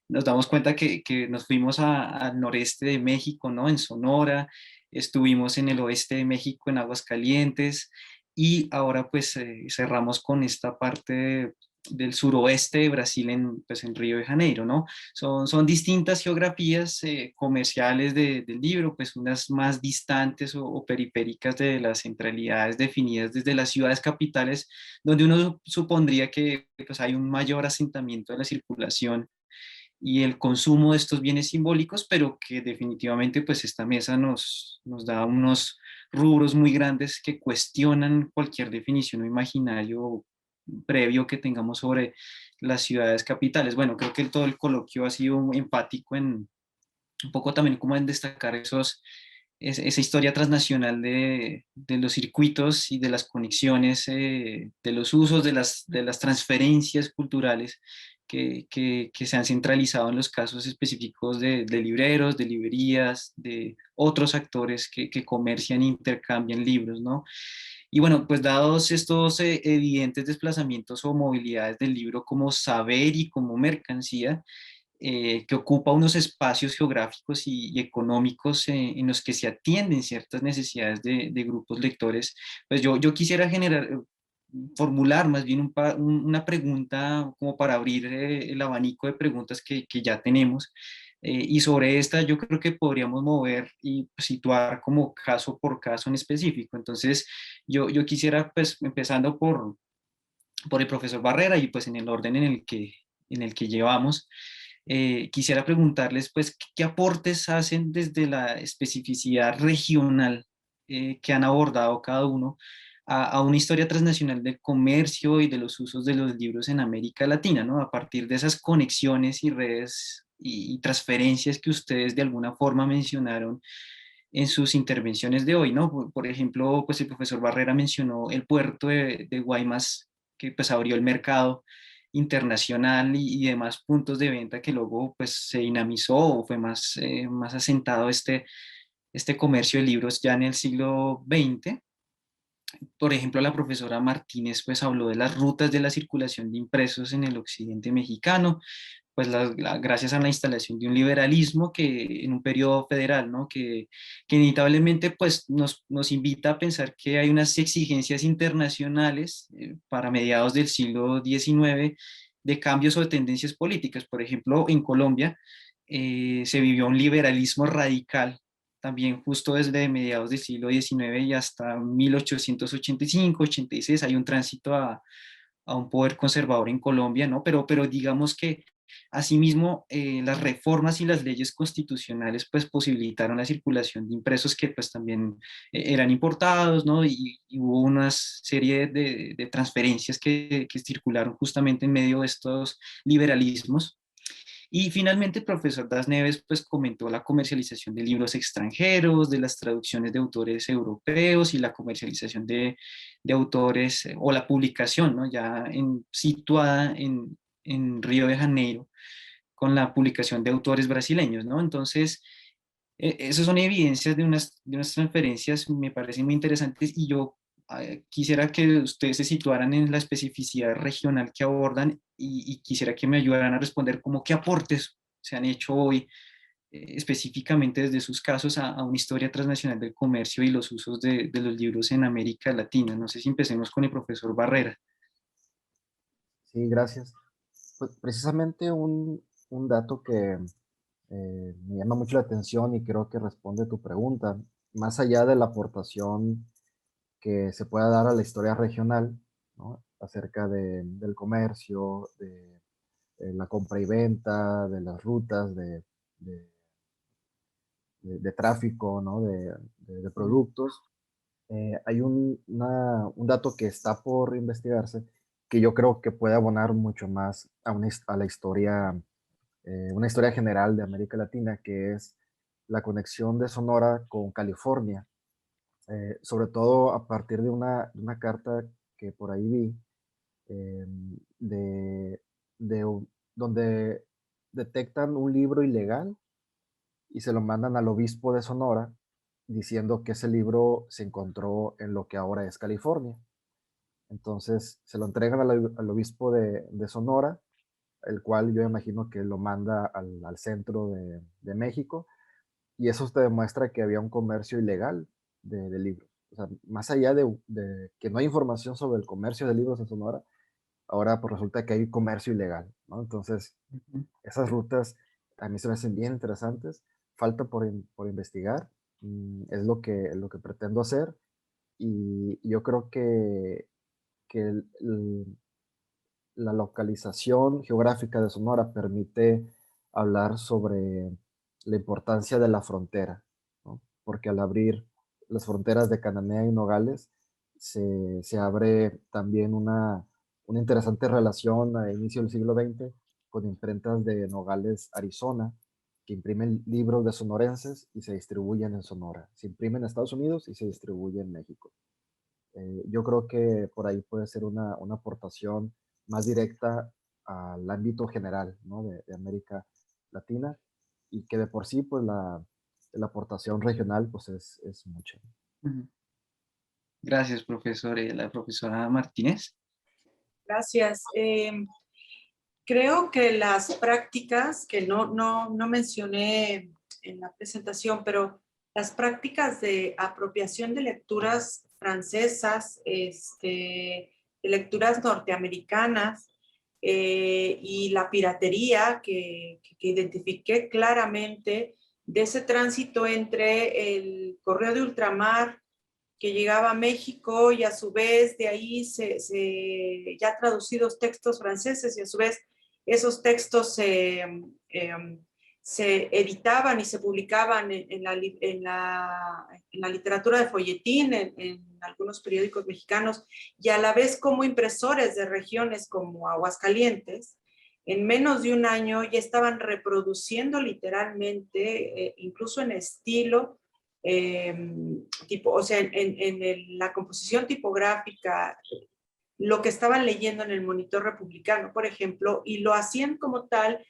nos damos cuenta que nos fuimos al noreste de México, ¿no? En Sonora, estuvimos en el oeste de México, en Aguascalientes, y ahora pues cerramos con esta parte del suroeste de Brasil pues en Río de Janeiro, ¿no? Son distintas geografías comerciales del libro, pues unas más distantes o periféricas de las centralidades definidas desde las ciudades capitales, donde uno supondría que pues, hay un mayor asentamiento de la circulación y el consumo de estos bienes simbólicos, pero que definitivamente pues esta mesa nos da unos rubros muy grandes que cuestionan cualquier definición o imaginario previo que tengamos sobre las ciudades capitales. Bueno, creo que todo el coloquio ha sido muy empático en un poco también como en destacar esa historia transnacional de los circuitos y de las conexiones, de los usos, de las transferencias culturales que se han centralizado en los casos específicos de libreros, de librerías, de otros actores que comercian e intercambian libros, ¿no? Y bueno, pues dados estos evidentes desplazamientos o movilidades del libro como saber y como mercancía, que ocupa unos espacios geográficos y económicos en los que se atienden ciertas necesidades de grupos lectores, pues yo quisiera formular más bien una pregunta como para abrir el abanico de preguntas que ya tenemos. Y sobre esta yo creo que podríamos mover y situar como caso por caso en específico. Entonces, yo quisiera, pues, empezando por el profesor Barrera y pues en el orden en el que llevamos, quisiera preguntarles, pues, ¿qué aportes hacen desde la especificidad regional que han abordado cada uno a una historia transnacional del comercio y de los usos de los libros en América Latina, ¿no? A partir de esas conexiones y redes y transferencias que ustedes de alguna forma mencionaron en sus intervenciones de hoy, ¿no? Por ejemplo, pues el profesor Barrera mencionó el puerto de Guaymas, que pues abrió el mercado internacional y demás puntos de venta que luego pues se dinamizó o fue más asentado este comercio de libros ya en el siglo XX. Por ejemplo, la profesora Martínez pues habló de las rutas de la circulación de impresos en el occidente mexicano, pues gracias a la instalación de un liberalismo que en un periodo federal, ¿no? Que inevitablemente pues nos invita a pensar que hay unas exigencias internacionales para mediados del siglo XIX de cambios o de tendencias políticas. Por ejemplo, en Colombia se vivió un liberalismo radical también justo desde mediados del siglo XIX y hasta 1885, 86, hay un tránsito a un poder conservador en Colombia, ¿no? Pero digamos que asimismo las reformas y las leyes constitucionales pues posibilitaron la circulación de impresos que pues también eran importados, ¿no? Y hubo una serie de transferencias que circularon justamente en medio de estos liberalismos. Y finalmente el profesor Das Neves pues comentó la comercialización de libros extranjeros, de las traducciones de autores europeos y la comercialización de autores o la publicación, ¿no? Ya situada en Río de Janeiro con la publicación de autores brasileños, ¿no? Entonces, esas son evidencias de unas transferencias, me parecen muy interesantes y yo quisiera que ustedes se situaran en la especificidad regional que abordan y quisiera que me ayudaran a responder como qué aportes se han hecho hoy específicamente desde sus casos a una historia transnacional del comercio y los usos de los libros en América Latina. No sé si empecemos con el profesor Barrera. Sí, gracias. Pues precisamente un dato que me llama mucho la atención y creo que responde a tu pregunta, más allá de la aportación que se pueda dar a la historia regional, ¿no? Acerca del comercio, de la compra y venta, de las rutas de, de tráfico, ¿no? De productos. Hay un dato que está por investigarse que yo creo que puede abonar mucho más a la historia, una historia general de América Latina, que es la conexión de Sonora con California, sobre todo a partir de una carta que por ahí vi, eh, de, donde detectan un libro ilegal y se lo mandan al obispo de Sonora diciendo que ese libro se encontró en lo que ahora es California. Entonces se lo entregan al obispo de Sonora, el cual yo imagino que lo manda al centro de México, y eso te demuestra que había un comercio ilegal de libros. O sea, más allá de que no hay información sobre el comercio de libros en Sonora, ahora pues resulta que hay comercio ilegal, ¿no? Entonces, esas rutas a mí se me hacen bien interesantes, falta por investigar, es lo que pretendo hacer, y yo creo que la localización geográfica de Sonora permite hablar sobre la importancia de la frontera, ¿no? Porque al abrir las fronteras de Cananea y Nogales, se abre también una interesante relación a inicio del siglo XX con imprentas de Nogales, Arizona, que imprimen libros de sonorenses y se distribuyen en Sonora. Se imprimen en Estados Unidos y se distribuye en México. Yo creo que por ahí puede ser una aportación más directa al ámbito general, ¿no? de América Latina, y que de por sí pues la aportación regional pues es mucha. Ujú. Gracias, profesor. La profesora Martínez. Gracias. Creo que las prácticas, que no mencioné en la presentación, pero las prácticas de apropiación de lecturas francesas, de lecturas norteamericanas, y la piratería que identifiqué claramente de ese tránsito entre el correo de ultramar que llegaba a México y a su vez de ahí ya traducidos textos franceses y a su vez esos textos se editaban y se publicaban en la literatura de folletín, en algunos periódicos mexicanos, y a la vez como impresores de regiones como Aguascalientes, en menos de un año ya estaban reproduciendo literalmente, incluso en estilo, o sea, la composición tipográfica, lo que estaban leyendo en el Monitor Republicano, por ejemplo, y lo hacían como tal,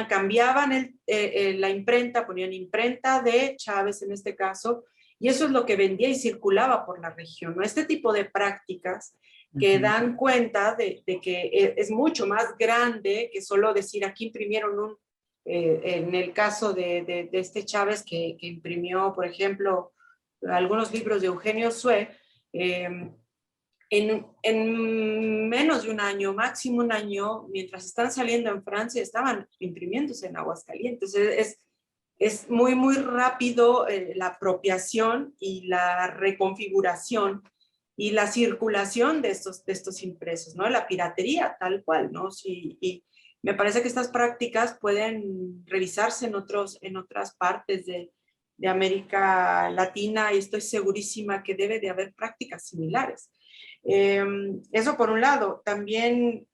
cambiaban la imprenta, ponían imprenta de Chávez en este caso, y eso es lo que vendía y circulaba por la región, ¿no? Este tipo de prácticas que dan cuenta de que es mucho más grande que solo decir aquí imprimieron en el caso de este Chávez que imprimió, por ejemplo, algunos libros de Eugenio Sue, en menos de un año, máximo un año, mientras están saliendo en Francia, estaban imprimiéndose en Aguascalientes. Es muy, muy rápido la apropiación y la reconfiguración y la circulación de estos impresos, ¿no? La piratería, tal cual, ¿no? Sí, y me parece que estas prácticas pueden revisarse en otras partes de América Latina y estoy segurísima que debe de haber prácticas similares. Eso por un lado. También,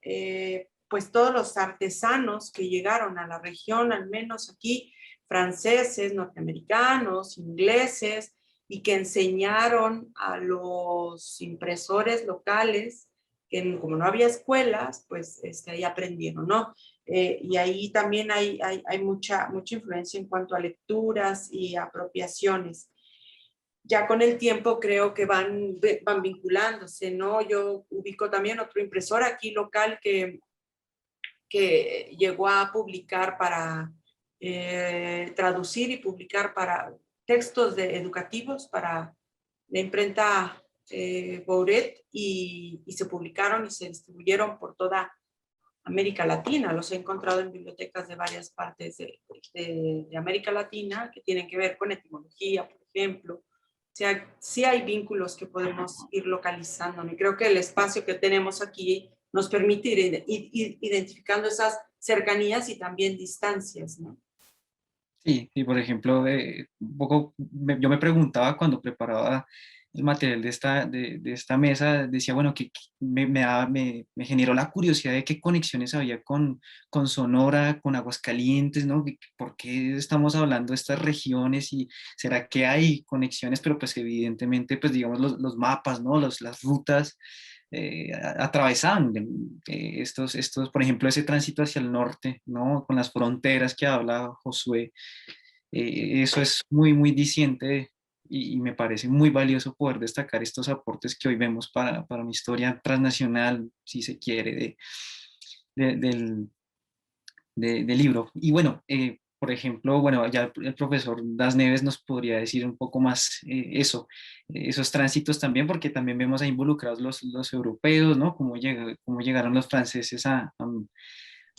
pues todos los artesanos que llegaron a la región, al menos aquí, franceses, norteamericanos, ingleses, y que enseñaron a los impresores locales, que como no había escuelas, pues ahí aprendieron, ¿no? Y ahí también hay mucha influencia en cuanto a lecturas y apropiaciones. Ya con el tiempo creo que van vinculándose, ¿no? Yo ubico también otro impresor aquí local que llegó a publicar traducir y publicar para textos educativos para la imprenta Bouret y se publicaron y se distribuyeron por toda América Latina. Los he encontrado en bibliotecas de varias partes de América Latina que tienen que ver con etimología, por ejemplo. O sea, sí hay vínculos que podemos ir localizando. Y creo que el espacio que tenemos aquí nos permite ir identificando esas cercanías y también distancias, ¿no? Sí, y por ejemplo, yo me preguntaba cuando preparaba el material de esta mesa, decía, bueno, que me generó la curiosidad de qué conexiones había con Sonora, con Aguascalientes, ¿no? ¿Por qué estamos hablando de estas regiones y será que hay conexiones? Pero pues evidentemente, pues digamos, los mapas, ¿no? Las rutas atravesaban por ejemplo, ese tránsito hacia el norte, ¿no? Con las fronteras que habla Josué. Eso es muy, muy diciente y me parece muy valioso poder destacar estos aportes que hoy vemos para una historia transnacional, si se quiere, del, del libro. Y bueno, por ejemplo, bueno, ya el profesor Das Neves nos podría decir un poco más esos tránsitos también, porque también vemos ahí involucrados los europeos, ¿no? Cómo llegaron los franceses a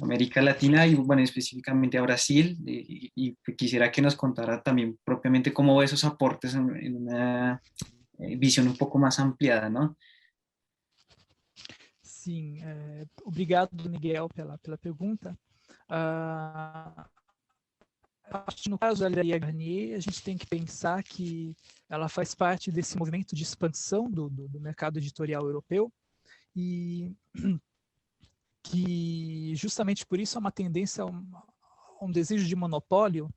América Latina y, bueno, específicamente a Brasil. Y quisiera que nos contara también propiamente cómo ve esos aportes en una visión un poco más ampliada, ¿no? Sim, obrigado, Miguel, pela pergunta. Acho que no caso da Livraria Garnier, a gente tem que pensar que ela faz parte desse movimento de expansão do mercado editorial europeu e que justamente por isso há uma tendência a um desejo de monopólio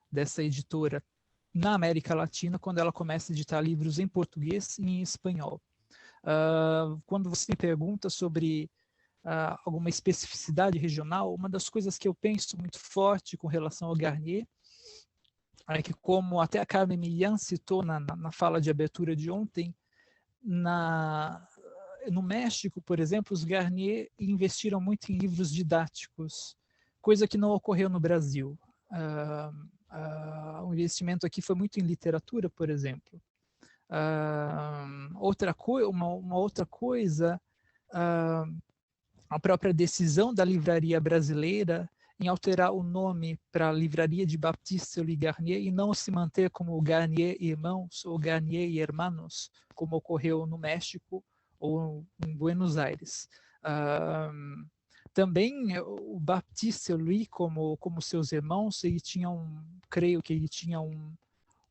dessa editora na América Latina quando ela começa a editar livros em português e em espanhol. Quando você me pergunta sobre alguma especificidade regional, uma das coisas que eu penso muito forte com relação ao Garnier é que, como até a Carmen Milian citou na fala de abertura de ontem, no México, por exemplo, os Garnier investiram muito em livros didáticos, coisa que não ocorreu no Brasil. O investimento aqui foi muito em literatura, por exemplo. Uma outra coisa, a própria decisão da livraria brasileira em alterar o nome para a Livraria de Baptiste e Garnier e não se manter como Garnier Irmãos ou Garnier e Hermanos, como ocorreu no México ou em Buenos Aires. Também o Baptiste Louis, como seus irmãos, ele tinha creio que ele tinha um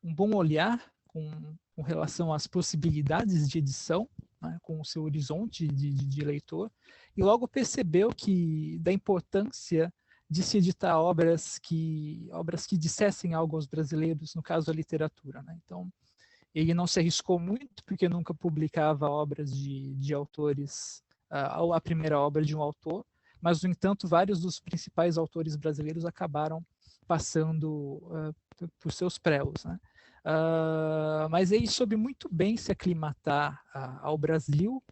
bom olhar com relação às possibilidades de edição, né, com o seu horizonte de leitor, e logo percebeu da importância de se editar obras que dissessem algo aos brasileiros, no caso a literatura, né? Então, ele não se arriscou muito, porque nunca publicava obras de autores, a primeira obra de um autor, mas, no entanto, vários dos principais autores brasileiros acabaram passando por seus préus, né? Mas ele soube muito bem se aclimatar ao Brasil,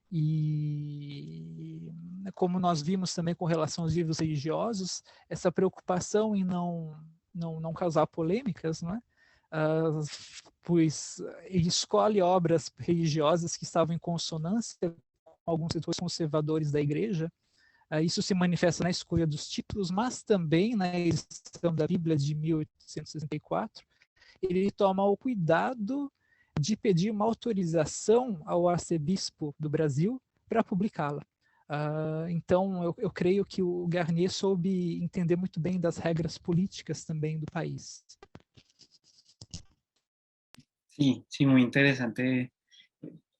e como nós vimos também com relação aos livros religiosos, essa preocupação em não causar polêmicas, né? Pois ele escolhe obras religiosas que estavam em consonância com alguns setores conservadores da igreja. Isso se manifesta na escolha dos títulos, mas também na edição da Bíblia de 1864, ele toma o cuidado de pedir uma autorização ao arcebispo do Brasil para publicá-la. Então, eu creio que o Garnier soube entender muito bem das regras políticas também do país. Sí, sí, muy interesante.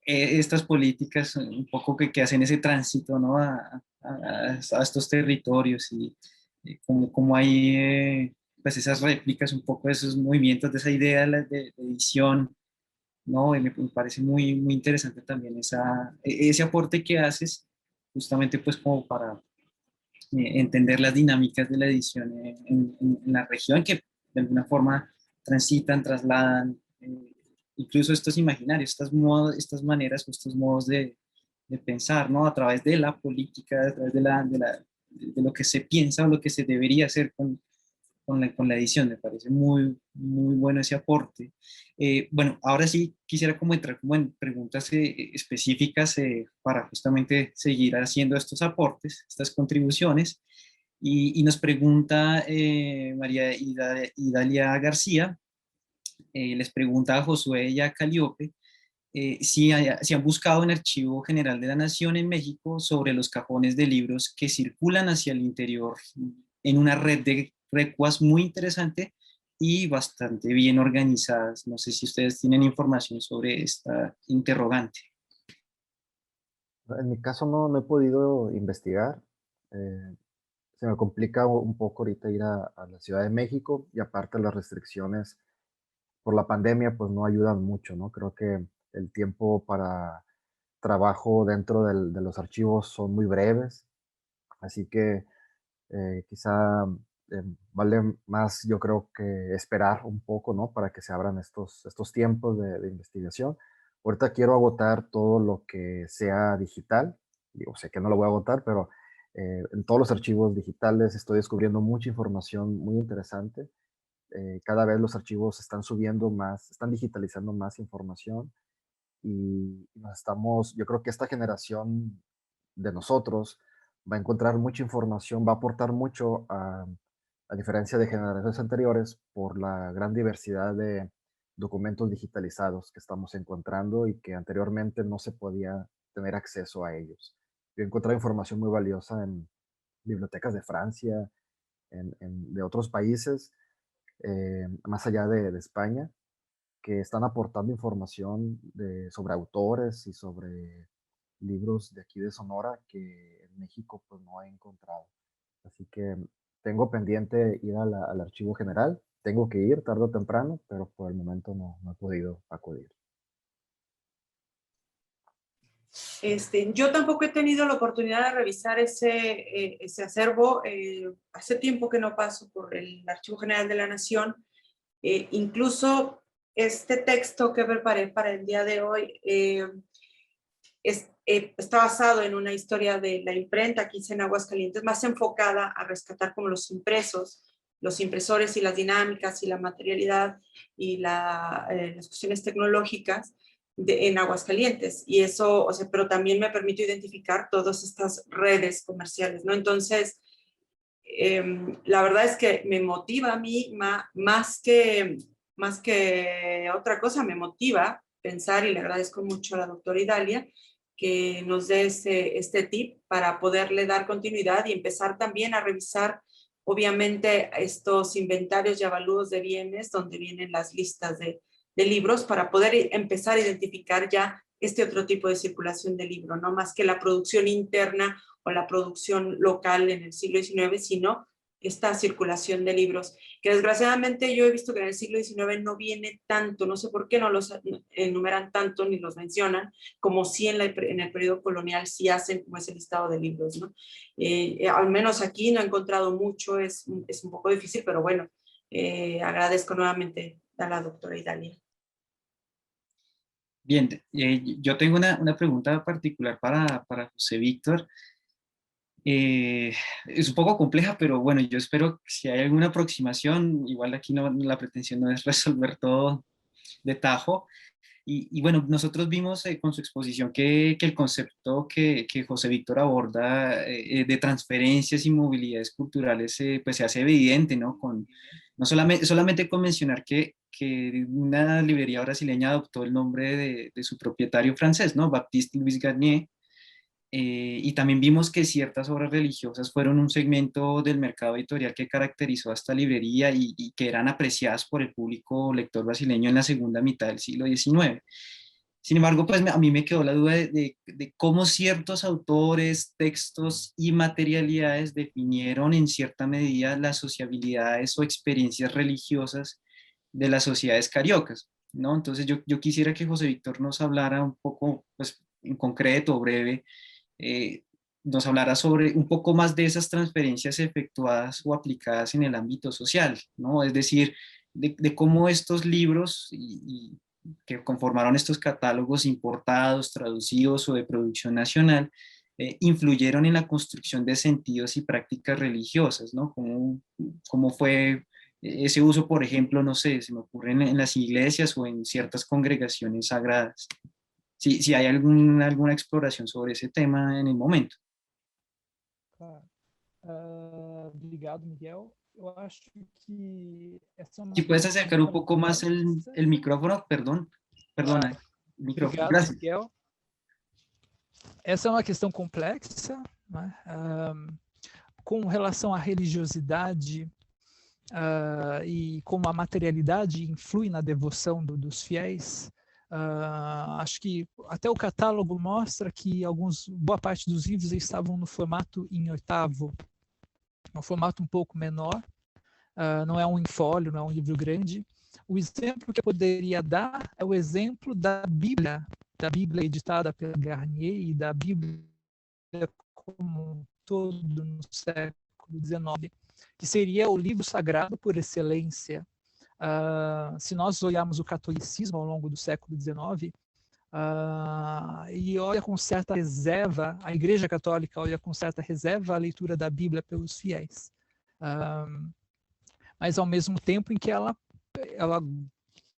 Estas políticas un poco que hacen ese tránsito, ¿no? A estos territorios y como hay pues esas réplicas, un poco de esos movimientos, de esa idea de edición, ¿no? Y me parece muy, muy interesante también ese aporte que haces, justamente pues como para entender las dinámicas de la edición en la región, que de alguna forma transitan, trasladan, incluso estos imaginarios, estas maneras o estos modos de pensar, ¿no? A través de la política, a través de lo que se piensa o lo que se debería hacer con la edición. Me parece muy, muy bueno ese aporte. Bueno, ahora sí quisiera como entrar como en preguntas específicas para justamente seguir haciendo estos aportes, estas contribuciones. Y nos pregunta María Idalia García, les pregunta a Josué y a Caliope si han buscado en Archivo General de la Nación en México sobre los cajones de libros que circulan hacia el interior en una red de recuas muy interesante y bastante bien organizadas. No sé si ustedes tienen información sobre esta interrogante. En mi caso no he podido investigar. Se me complica un poco ahorita ir a la Ciudad de México, y aparte las restricciones por la pandemia pues no ayudan mucho, ¿no? Creo que el tiempo para trabajo dentro de los archivos son muy breves, así que quizá vale más, yo creo, que esperar un poco, ¿no? Para que se abran estos tiempos de investigación. Ahorita quiero agotar todo lo que sea digital. Digo, sé que no lo voy a agotar, pero en todos los archivos digitales estoy descubriendo mucha información muy interesante. Cada vez los archivos están subiendo más, están digitalizando más información, y yo creo que esta generación de nosotros va a encontrar mucha información, va a aportar mucho a diferencia de generaciones anteriores, por la gran diversidad de documentos digitalizados que estamos encontrando y que anteriormente no se podía tener acceso a ellos. Yo he encontrado información muy valiosa en bibliotecas de Francia, de otros países, más allá de España, que están aportando información sobre autores y sobre libros de aquí de Sonora que en México pues no he encontrado. Así que tengo pendiente ir al Archivo General. Tengo que ir tarde o temprano, pero por el momento no he podido acudir. Yo tampoco he tenido la oportunidad de revisar ese acervo. Hace tiempo que no paso por el Archivo General de la Nación. Incluso este texto que preparé para el día de hoy está basado en una historia de la imprenta que hice en Aguascalientes, más enfocada a rescatar como los impresos, los impresores y las dinámicas y la materialidad y las cuestiones tecnológicas en Aguascalientes. Y eso, o sea, pero también me permite identificar todas estas redes comerciales, ¿no? Entonces, la verdad es que me motiva a mí más que otra cosa, me motiva pensar, y le agradezco mucho a la doctora Idalia que nos dé este tip para poderle dar continuidad y empezar también a revisar, obviamente, estos inventarios y avalúos de bienes donde vienen las listas de libros para poder empezar a identificar ya este otro tipo de circulación de libro, no más que la producción interna o la producción local en el siglo XIX, sino esta circulación de libros, que desgraciadamente yo he visto que en el siglo XIX no viene tanto, no sé por qué no los enumeran tanto ni los mencionan, como sí en el periodo colonial sí hacen como ese listado de libros, ¿no? Al menos aquí no he encontrado mucho, es un poco difícil, pero bueno, agradezco nuevamente a la doctora Idalia. Bien, yo tengo una pregunta particular para José Víctor. Es un poco compleja, pero bueno, yo espero que si hay alguna aproximación, igual aquí no, la pretensión no es resolver todo de tajo. Y bueno, nosotros vimos con su exposición que el concepto que José Víctor aborda de transferencias y movilidades culturales pues se hace evidente, ¿no? No solamente con mencionar que una librería brasileña adoptó el nombre de su propietario francés, ¿no? Baptiste Louis Garnier. Y también vimos que ciertas obras religiosas fueron un segmento del mercado editorial que caracterizó a esta librería y que eran apreciadas por el público lector brasileño en la segunda mitad del siglo XIX. Sin embargo, pues a mí me quedó la duda de cómo ciertos autores, textos y materialidades definieron en cierta medida las sociabilidades o experiencias religiosas de las sociedades cariocas, ¿no? Entonces yo quisiera que José Víctor nos hablara un poco, pues en concreto, breve, eh, nos hablará sobre un poco más de esas transferencias efectuadas o aplicadas en el ámbito social, ¿no? Es decir, de cómo estos libros que conformaron estos catálogos importados, traducidos o de producción nacional, influyeron en la construcción de sentidos y prácticas religiosas, ¿no? Cómo fue ese uso, por ejemplo, no sé, se me ocurre en las iglesias o en ciertas congregaciones sagradas. Si hay alguna exploración sobre ese tema en el momento. Claro. Obrigado, Miguel. Eu acho que essa é uma Si puedes questão acercar un poco más complexa. el micrófono, perdona, Claro. el micrófono, Obrigado, gracias. Miguel. Essa é uma questão complexa, né? Com relação à religiosidade e como a materialidade influi na devoção dos fiéis. Acho que até o catálogo mostra que boa parte dos livros estavam no formato em 8º, um formato um pouco menor, não é um infólio, não é um livro grande. O exemplo que eu poderia dar é o exemplo da Bíblia editada pela Garnier e da Bíblia como um todo no século XIX, que seria o livro sagrado por excelência. Se nós olharmos o catolicismo ao longo do século XIX, e olha com certa reserva, a Igreja Católica olha com certa reserva a leitura da Bíblia pelos fiéis. Mas ao mesmo tempo em que ela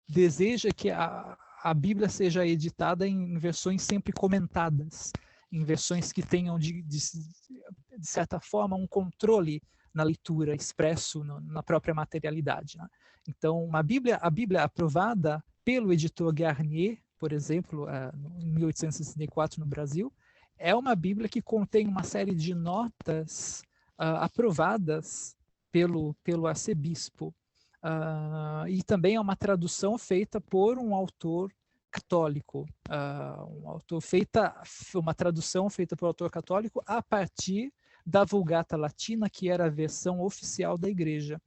deseja que a Bíblia seja editada em versões sempre comentadas, em versões que tenham, de certa forma, um controle na leitura expresso na própria materialidade, né? Então, a Bíblia aprovada pelo editor Garnier, por exemplo, em 1864 no Brasil, é uma Bíblia que contém uma série de notas aprovadas pelo arcebispo. E também é uma tradução feita por um autor católico, uma tradução feita por um autor católico a partir da Vulgata Latina, que era a versão oficial da Igreja.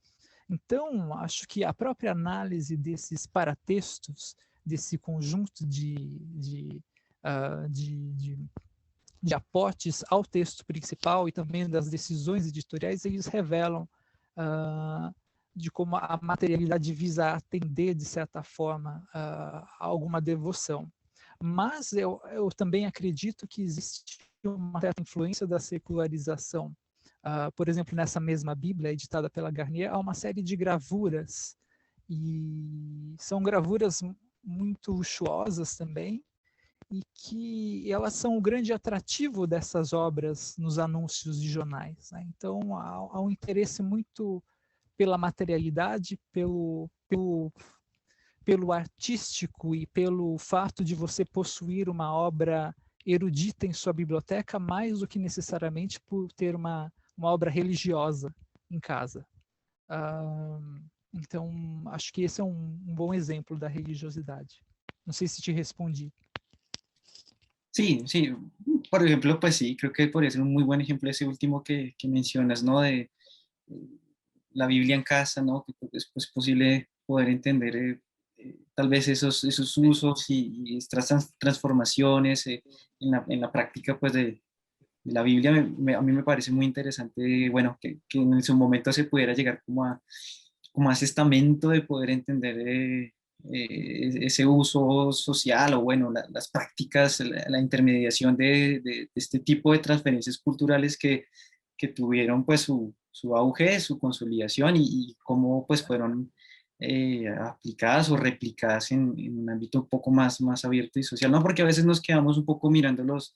Então, acho que a própria análise desses paratextos, desse conjunto de aportes ao texto principal e também das decisões editoriais, eles revelam de como a materialidade visa atender, de certa forma, a alguma devoção. Mas eu também acredito que existe uma certa influência da secularização. Por exemplo, nessa mesma Bíblia, editada pela Garnier, há uma série de gravuras, e são gravuras muito luxuosas também, e que elas são o grande atrativo dessas obras nos anúncios de jornais, né? Então, há um interesse muito pela materialidade, pelo artístico e pelo fato de você possuir uma obra erudita em sua biblioteca, mais do que necessariamente por ter uma obra religiosa em casa. Então, acho que esse é um bom exemplo da religiosidade. Não sei se te respondi. Sí, sí, por ejemplo, pues sí, creo que podría ser un muy buen ejemplo ese último que mencionas, ¿no? De la Biblia en casa, ¿no? Que es pues, posible poder entender tal vez esos usos y estas transformaciones en la práctica pues de la Biblia. A mí me parece muy interesante, bueno, que en su momento se pudiera llegar como a ese estamento de poder entender ese uso social, o bueno, las prácticas, la intermediación de este tipo de transferencias culturales que tuvieron pues su auge, su consolidación, y cómo pues fueron aplicadas o replicadas en un ámbito un poco más abierto y social, ¿no? Porque a veces nos quedamos un poco mirando los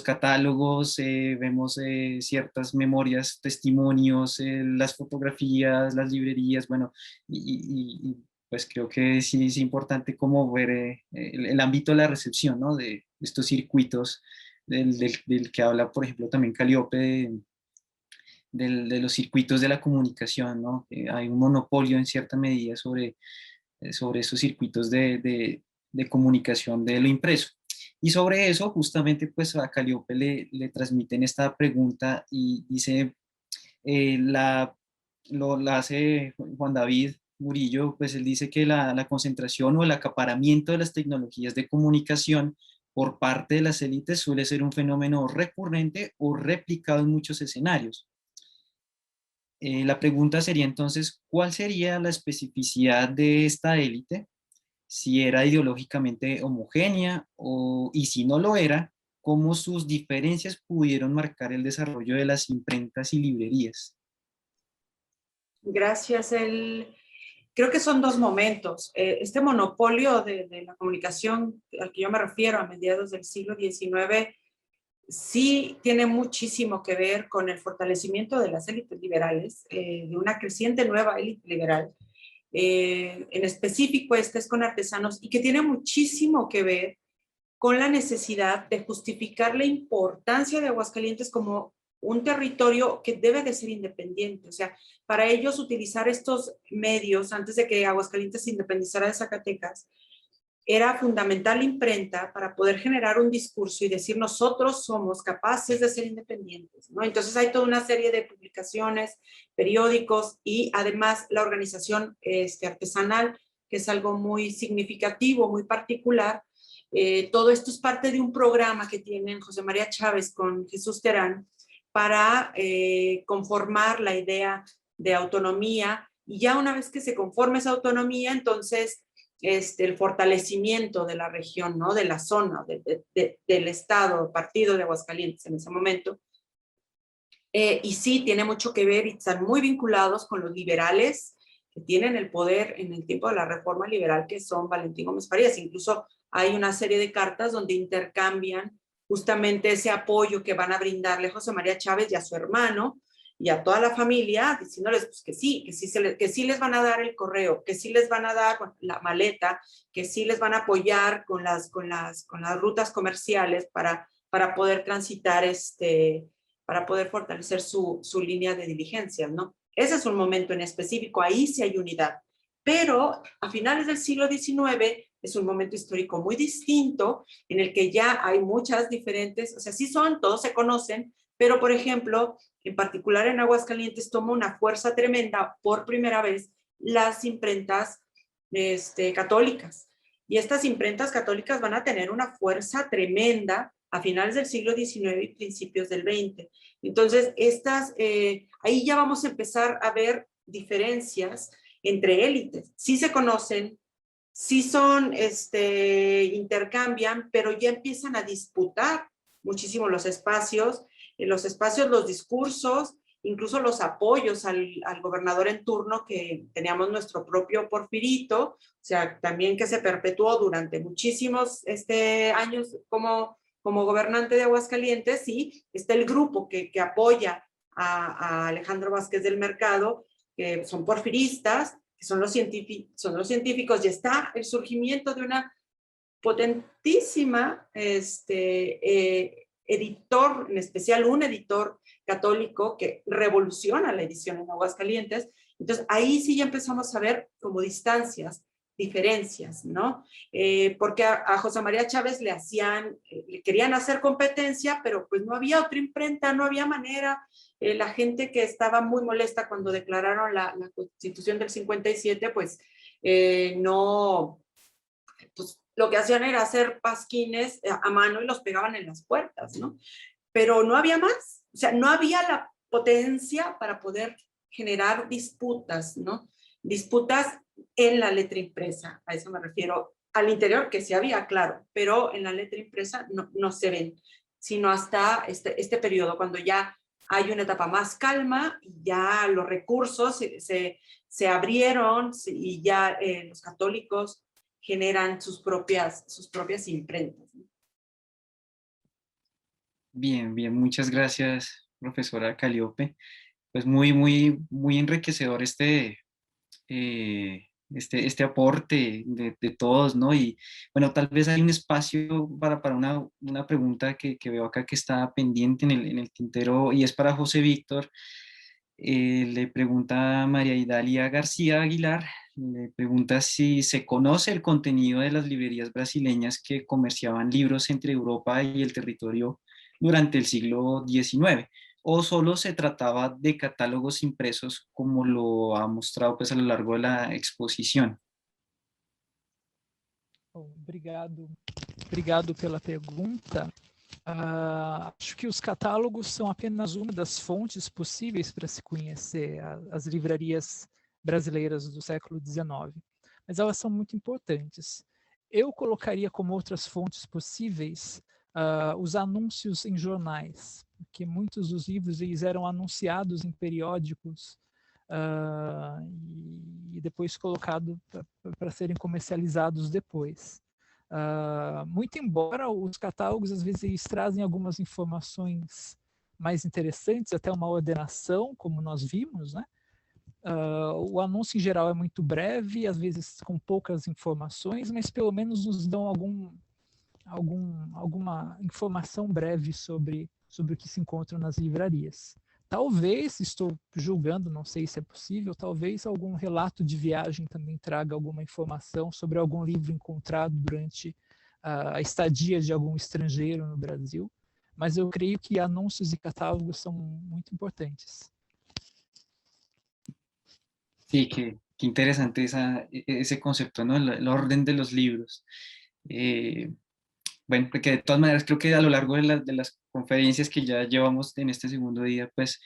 catálogos, vemos ciertas memorias, testimonios, las fotografías, las librerías, bueno, y pues creo que sí es importante como ver el ámbito de la recepción, ¿no? De estos circuitos del que habla, por ejemplo, también Calliope, de los circuitos de la comunicación, ¿no? Hay un monopolio en cierta medida sobre esos circuitos de comunicación de lo impreso. Y sobre eso, justamente, pues a Calliope le transmiten esta pregunta y dice, la hace Juan David Murillo, pues él dice que la concentración o el acaparamiento de las tecnologías de comunicación por parte de las élites suele ser un fenómeno recurrente o replicado en muchos escenarios. La pregunta sería entonces, ¿cuál sería la especificidad de esta élite? Si era ideológicamente homogénea y si no lo era, ¿cómo sus diferencias pudieron marcar el desarrollo de las imprentas y librerías? Gracias. Creo que son dos momentos. Este monopolio de la comunicación al que yo me refiero a mediados del siglo XIX sí tiene muchísimo que ver con el fortalecimiento de las élites liberales, de una creciente nueva élite liberal. En específico, este es con artesanos, y que tiene muchísimo que ver con la necesidad de justificar la importancia de Aguascalientes como un territorio que debe de ser independiente. O sea, para ellos utilizar estos medios, antes de que Aguascalientes se independizara de Zacatecas, era fundamental la imprenta para poder generar un discurso y decir nosotros somos capaces de ser independientes, ¿no? Entonces hay toda una serie de publicaciones, periódicos, y además la organización artesanal, que es algo muy significativo, muy particular. Todo esto es parte de un programa que tienen José María Chávez con Jesús Terán para conformar la idea de autonomía, y ya una vez que se conforma esa autonomía, entonces el fortalecimiento de la región, ¿no? De la zona, del estado, partido de Aguascalientes en ese momento. Y sí, tiene mucho que ver y están muy vinculados con los liberales que tienen el poder en el tiempo de la reforma liberal, que son Valentín Gómez Farías. Incluso hay una serie de cartas donde intercambian justamente ese apoyo que van a brindarle José María Chávez y a su hermano y a toda la familia, diciéndoles pues, que sí les van a dar el correo, que sí les van a dar la maleta, que sí les van a apoyar con las rutas comerciales para poder transitar, para poder fortalecer su línea de diligencias, ¿no? Ese es un momento en específico, ahí sí hay unidad. Pero a finales del siglo XIX es un momento histórico muy distinto, en el que ya hay muchas diferentes, o sea, sí son, todos se conocen, pero por ejemplo, en particular en Aguascalientes toma una fuerza tremenda por primera vez las imprentas católicas. Y estas imprentas católicas van a tener una fuerza tremenda a finales del siglo XIX y principios del XX. Entonces, ahí ya vamos a empezar a ver diferencias entre élites. Sí se conocen, sí son, intercambian, pero ya empiezan a disputar muchísimo los espacios, los discursos, incluso los apoyos al gobernador en turno, que teníamos nuestro propio Porfirito, o sea, también que se perpetuó durante muchísimos años como gobernante de Aguascalientes, y está el grupo que apoya a Alejandro Vázquez del Mercado, que son porfiristas, que son los científicos, y está el surgimiento de una potentísima editor, en especial un editor católico que revoluciona la edición en Aguascalientes. Entonces ahí sí ya empezamos a ver como distancias, diferencias, ¿no? Porque a José María Chávez le querían hacer competencia, pero pues no había otra imprenta, no había manera. La gente que estaba muy molesta cuando declararon la Constitución del 57, pues no, pues lo que hacían era hacer pasquines a mano y los pegaban en las puertas, ¿no? Pero no había más, o sea, no había la potencia para poder generar disputas, ¿no? Disputas en la letra impresa, a eso me refiero. Al interior, que sí había, claro, pero en la letra impresa no se ven, sino hasta este periodo, cuando ya hay una etapa más calma y ya los recursos se abrieron, y ya los católicos generan sus propias imprentas. Bien, bien, muchas gracias, profesora Calliope. Pues muy enriquecedor este aporte de todos, ¿no? Y bueno, tal vez hay un espacio para una pregunta que veo acá que está pendiente en el tintero, y es para José Víctor. Le pregunta a María Idalia García Aguilar, le pregunta si se conoce el contenido de las librerías brasileñas que comerciaban libros entre Europa y el territorio durante el siglo XIX, o solo se trataba de catálogos impresos, como lo ha mostrado pues a lo largo de la exposición. Obrigado pela pergunta. Acho que os catálogos são apenas uma das fontes possíveis para se conhecer as livrarias brasileiras do século XIX, mas elas são muito importantes. Eu colocaria como outras fontes possíveis os anúncios em jornais, porque muitos dos livros eles eram anunciados em periódicos e depois colocados para serem comercializados depois. Muito embora os catálogos às vezes eles trazem algumas informações mais interessantes, até uma ordenação, como nós vimos, né? O anúncio em geral é muito breve, às vezes com poucas informações, mas pelo menos nos dão alguma informação breve sobre o que se encontra nas livrarias. Talvez, estou julgando, não sei se é possível, talvez algum relato de viagem também traga alguma informação sobre algum livro encontrado durante a estadia de algum estrangeiro no Brasil, mas eu creio que anúncios e catálogos são muito importantes. Sí, qué interesante ese concepto, ¿no? El orden de los libros. Bueno, porque de todas maneras creo que a lo largo de las conferencias que ya llevamos en este segundo día, pues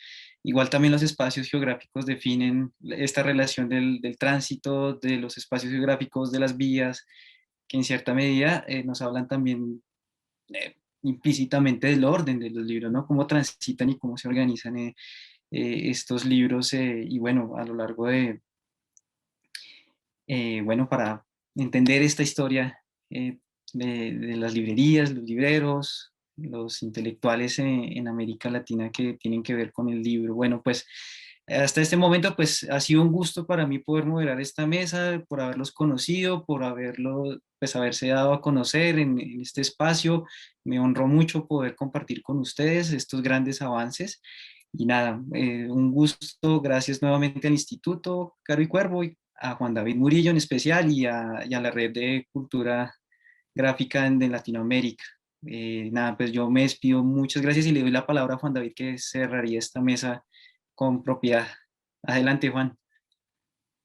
igual también los espacios geográficos definen esta relación del tránsito, de los espacios geográficos, de las vías, que en cierta medida nos hablan también implícitamente del orden de los libros, ¿no? Cómo transitan y cómo se organizan estos libros, y bueno, a lo largo bueno, para entender esta historia de las librerías, los libreros, los intelectuales en América Latina que tienen que ver con el libro. Bueno, pues hasta este momento pues ha sido un gusto para mí poder moderar esta mesa, por haberlos conocido, por haberse dado a conocer en este espacio. Me honró mucho poder compartir con ustedes estos grandes avances. Y nada, un gusto, gracias nuevamente al Instituto Caro y Cuervo, y a Juan David Murillo en especial, y a la Red de Cultura Gráfica de Latinoamérica. Nada, pues yo me despido, muchas gracias, y le doy la palabra a Juan David, que cerraría esta mesa con propiedad. Adelante, Juan.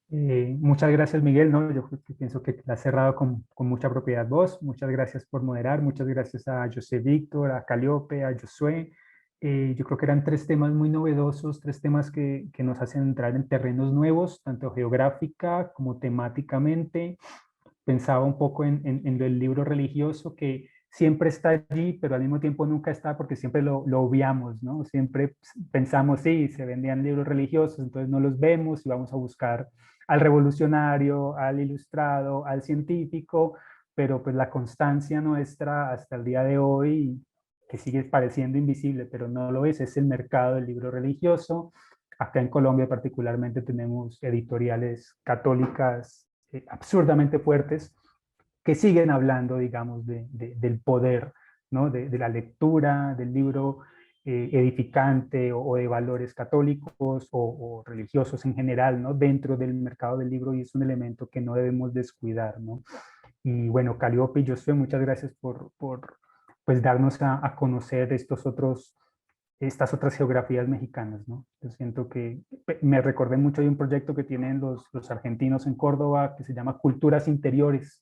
Muchas gracias, Miguel. ¿No? Yo pienso que la has cerrado con mucha propiedad vos. Muchas gracias por moderar. Muchas gracias a José Víctor, a Calliope, a Josué. Yo creo que eran 3 temas muy novedosos, 3 temas que nos hacen entrar en terrenos nuevos, tanto geográfica como temáticamente. Pensaba un poco en el libro religioso, que siempre está allí, pero al mismo tiempo nunca está porque siempre lo obviamos, ¿no? Siempre pensamos, sí, se vendían libros religiosos, entonces no los vemos y vamos a buscar al revolucionario, al ilustrado, al científico, pero pues la constancia nuestra hasta el día de hoy, que sigue pareciendo invisible, pero no lo es el mercado del libro religioso. Acá en Colombia particularmente tenemos editoriales católicas absurdamente fuertes que siguen hablando, digamos, del poder, ¿no? De la lectura, del libro edificante o de valores católicos o religiosos en general, ¿no? Dentro del mercado del libro, y es un elemento que no debemos descuidar, ¿no? Y bueno, Calliope y Josué, muchas gracias por pues darnos a conocer estas otras geografías mexicanas, ¿no? Yo siento que me recordé mucho de un proyecto que tienen los argentinos en Córdoba que se llama Culturas Interiores,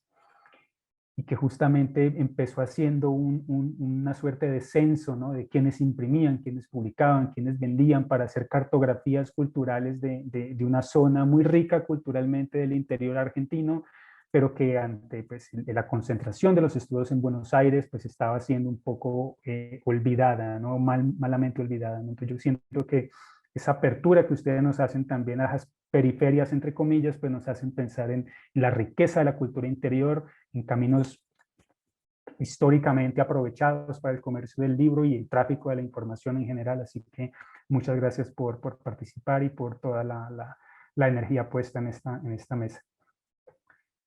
y que justamente empezó haciendo una suerte de censo, ¿no? De quienes imprimían, quienes publicaban, quienes vendían, para hacer cartografías culturales de una zona muy rica culturalmente del interior argentino, pero que ante pues, la concentración de los estudios en Buenos Aires pues estaba siendo un poco olvidada, ¿no? Malamente olvidada, ¿no? Entonces yo siento que esa apertura que ustedes nos hacen también a las periferias, entre comillas, pues nos hacen pensar en la riqueza de la cultura interior, en caminos históricamente aprovechados para el comercio del libro y el tráfico de la información en general. Así que muchas gracias por participar y por toda la energía puesta en esta mesa.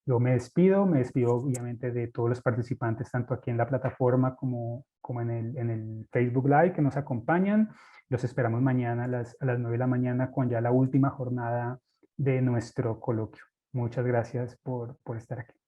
Yo me despido obviamente de todos los participantes, tanto aquí en la plataforma como en el Facebook Live que nos acompañan. Los esperamos mañana a las 9 de la mañana con ya la última jornada de nuestro coloquio. Muchas gracias por estar aquí.